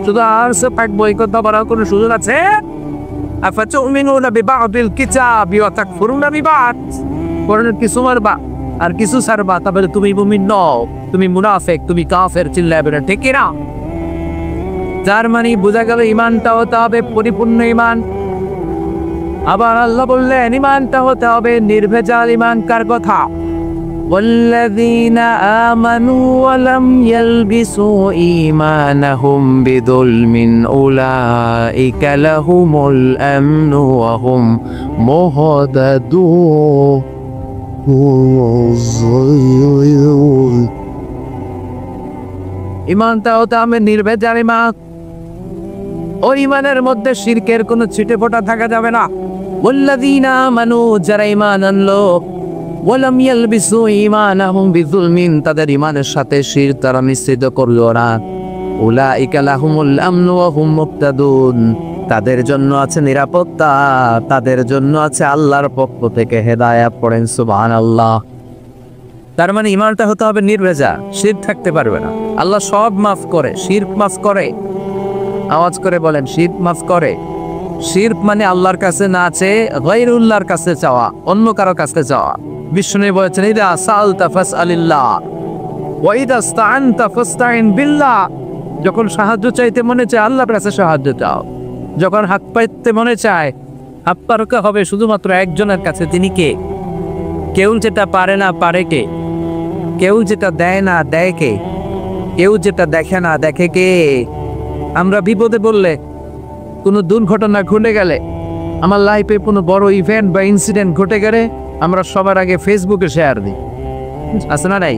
শুধু আর সে পাকবো এই কথা বলার কোনো সুযোগ আছে? আফাতুমিনুনা বিবাদিল কিতাবি ওয়া তাকফুরুনা বিবাদ। কোরআনের কিছু মারবা আর কিছু ছাড়বা, তাহলে তুমি মুমিন নও, তুমি মুনাফিক, তুমি কাফের। চিল্লায় বলেন ঠিক কি না? যার মানে বোঝা গেল ঈমানটা হতে হবে পরিপূর্ণ ঈমান। আবার আল্লাহ বললেন ঈমানটা হতে হবে নির্ভেজাল ঈমান। কার কথা? والذين آمنوا ولم يلبسوا إيمانهم بظلم أولئك لهم الأمن وهم مهتدون ইমানটা হতে হবে নির্ভেজাল ইমান। ওই ইমানের মধ্যে শিরকের কোনো ছিটে ফোঁটা থাকা যাবে না। ওয়াল্লাযীনা আমানু, যারা ঈমান আনলো, ওয়ালাম ইয়ালবিসু ঈমানাহুম বিযুলমিন, তাদের ঈমানের সাথে শিরক তারা মিশ্রিত করলো না, উলাইকা লাহুমুল আমনু ওয়া হুম মুহতাদুন, তাদের জন্য আছে নিরাপত্তা, তাদের জন্য আছে আল্লাহর পক্ষ থেকে হেদায়েত। পড়েন সুবহানাল্লাহ। তার মানে ঈমানটা হতে হবে নির্ভেজাল, শিরক থাকতে পারবে না। আল্লাহ সব মাফ করে, শিরক মাফ করে। আওয়াজ করে বলেন, শিরক মাফ করে। শিরক মানে আল্লাহর কাছে না চেয়ে গায়রুল্লাহর কাছে চাওয়া, অন্য কারো কাছে চাওয়া। বিষ্ণু বলেছেন, ইদা সালতা ফাসআলিল্লাহ ওয়া ইদা ইসতাআনতা ফাসতাইন বিল্লাহ। যখন সাহায্য চাইতে মনে চায় আল্লাহর কাছে সাহায্য চাও। যখন হাত পাইতে মনে চায় হাত পারকা হবে শুধুমাত্র একজনের কাছে, তিনি কে? কেউ যেটা পারে না পারে কে? কেউ যেটা দেয় না দেয় কে? কেউ যেটা দেখে না দেখে কে? আমরা বিপদে বললে, কোনো দুর্ঘটনা ঘটে গেলে, আমার লাইফে কোনো বড় ইভেন্ট বা ইনসিডেন্ট ঘটে গেলে আমরা সবার আগে ফেসবুকে শেয়ার দিই, আছে না নাই?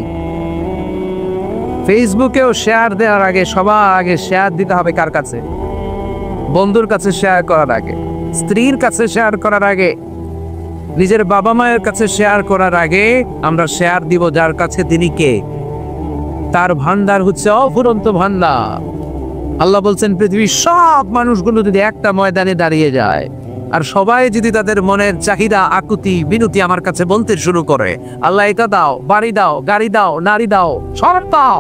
ফেসবুকেও শেয়ার দেওয়ার আগে সবার আগে শেয়ার দিতে হবে কার কাছে? বন্ধুর কাছে শেয়ার করার আগে, স্ত্রীর কাছে শেয়ার করার আগে, নিজের বাবা মায়ের কাছে শেয়ার করার আগে আমরা শেয়ার দিব যার কাছে তিনি কে? তার ভান্ডার হচ্ছে অফুরন্ত ভান্ডার। আল্লাহ বলছেন, পৃথিবীর সব মানুষগুলো যদি একটা ময়দানে দাঁড়িয়ে যায় আর সবাই যদি তাদের মনের চাহিদা আকুতি বিনতি আমার কাছে বলতে শুরু করে, আল্লাহ এটা দাও, বাড়ি দাও, গাড়ি দাও, নারী দাও, সব দাও,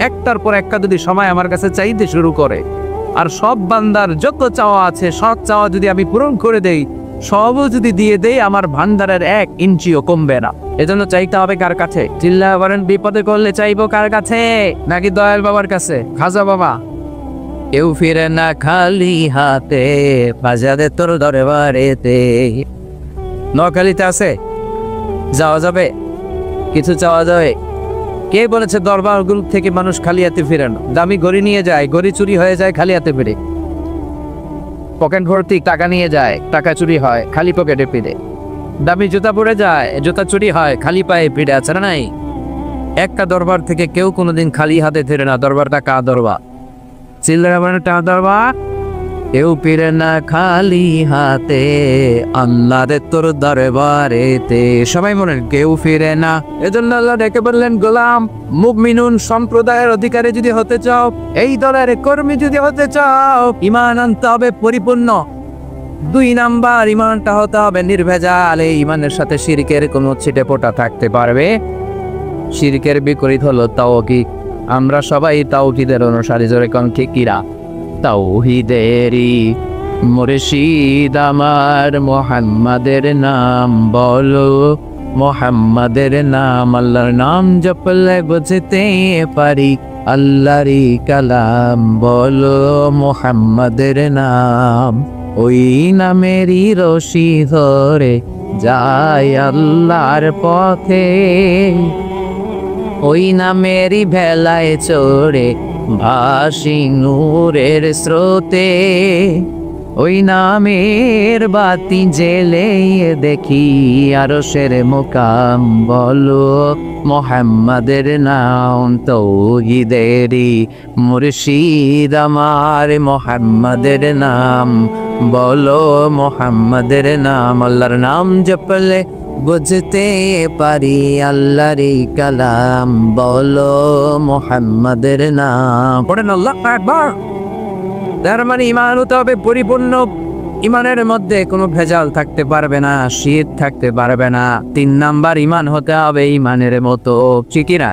একটার পর একটা যদি সময় আমার কাছে চাইতে শুরু করে, আর সব বান্দার যত চাওয়া আছে সব চাওয়া যদি আমি পূরণ করে দেই, সবও যদি দিয়ে দেই, আমার ভান্ডারের 1 ইঞ্চিও কমবে না। এজন্য চাইতে হবে কার কাছে? চিল্লা বলেন, বিপদে করলে চাইবো কার কাছে? নাকি দয়াল বাবার কাছে, খাজা বাবা? কেউ ফিরে না খালি হাতে, বাজারে তোর দরবারেতে। নোয়াখালীতে আছে, যাওয়া যাবে? কিছু চাওয়া যাবে? কে বলেছে দরবারগুলো থেকে মানুষ খালি হাতে ফিরে না? দামি ঘড়ি নিয়ে যায়, ঘড়ি চুরি হয়ে যায়, খালি হাতে ফিরে। পকেট ভর্তি টাকা নিয়ে যায়, টাকা চুরি হয়, খালি পকেটে ফিরে। দামি জুতা পরে যায়, জুতা চুরি হয়, খালি পায়ে ফিরে। আছে না নাই? একটা দরবার থেকে কেউ কোনোদিন খালি হাতে ফিরে না। দরবারটা কার দরবার? চিল্লাটা দরবার। কেউ ফিরে না খালি হাতে, আল্লাহর তোর দরবারেতে। সবাই বলেন, কেউ ফিরে না। এজন্য আল্লাহ ডেকে বললেন, গোলাম মুমিনুন সম্প্রদায়ের অধিকারী যদি হতে চাও, এই দলের কর্মী যদি হতে চাও, ঈমান আনতে হবে পরিপূর্ণ। 2 নাম্বার, ঈমানটা হতে হবে নির্ভেজাল। এই ঈমানের সাথে শিরকের কোনো ছিটে ফোঁটা থাকতে পারবে? শিরকের বিপরীত হলো তাওহীদ। আমরা সবাই তাওহীদের অনুসারী, জোরে কোন ঠিক কিরা? তাওহীদেরই মুর্শিদ আমার, মুহাম্মাদের নাম বলো, মুহাম্মাদের নাম। আল্লাহর নাম জপলে বুঝতে পারি আল্লাহরই কালাম, বলো মুহাম্মাদের নাম। ওই নামেরই রশি ধরে যায় আল্লাহর পথে, ওই নামেরই ভেলায় চড়ে ভাসি নূরের স্রোতে। ওই নামের বাতি জেলে দেখি আরশের মুকাম, বলো মুহাম্মাদের নাম। তাওহীদেরই মুর্শিদ আমার, মুহাম্মাদের নাম বলো, মুহাম্মাদের নাম। আল্লাহর নাম জপলে বুঝতে পারি আল্লাহরই কালাম, বলো মুহাম্মাদের নাম। পড়েন আল্লাহু আকবার। তার মানে ঈমান হতে হবে পরিপূর্ণ। ঈমানের মধ্যে কোনো ভেজাল থাকতে পারবে না, শিরক থাকতে পারবে না। 3 নাম্বার, ঈমান হতে হবে ঈমানের মতো। ঠিক কি না?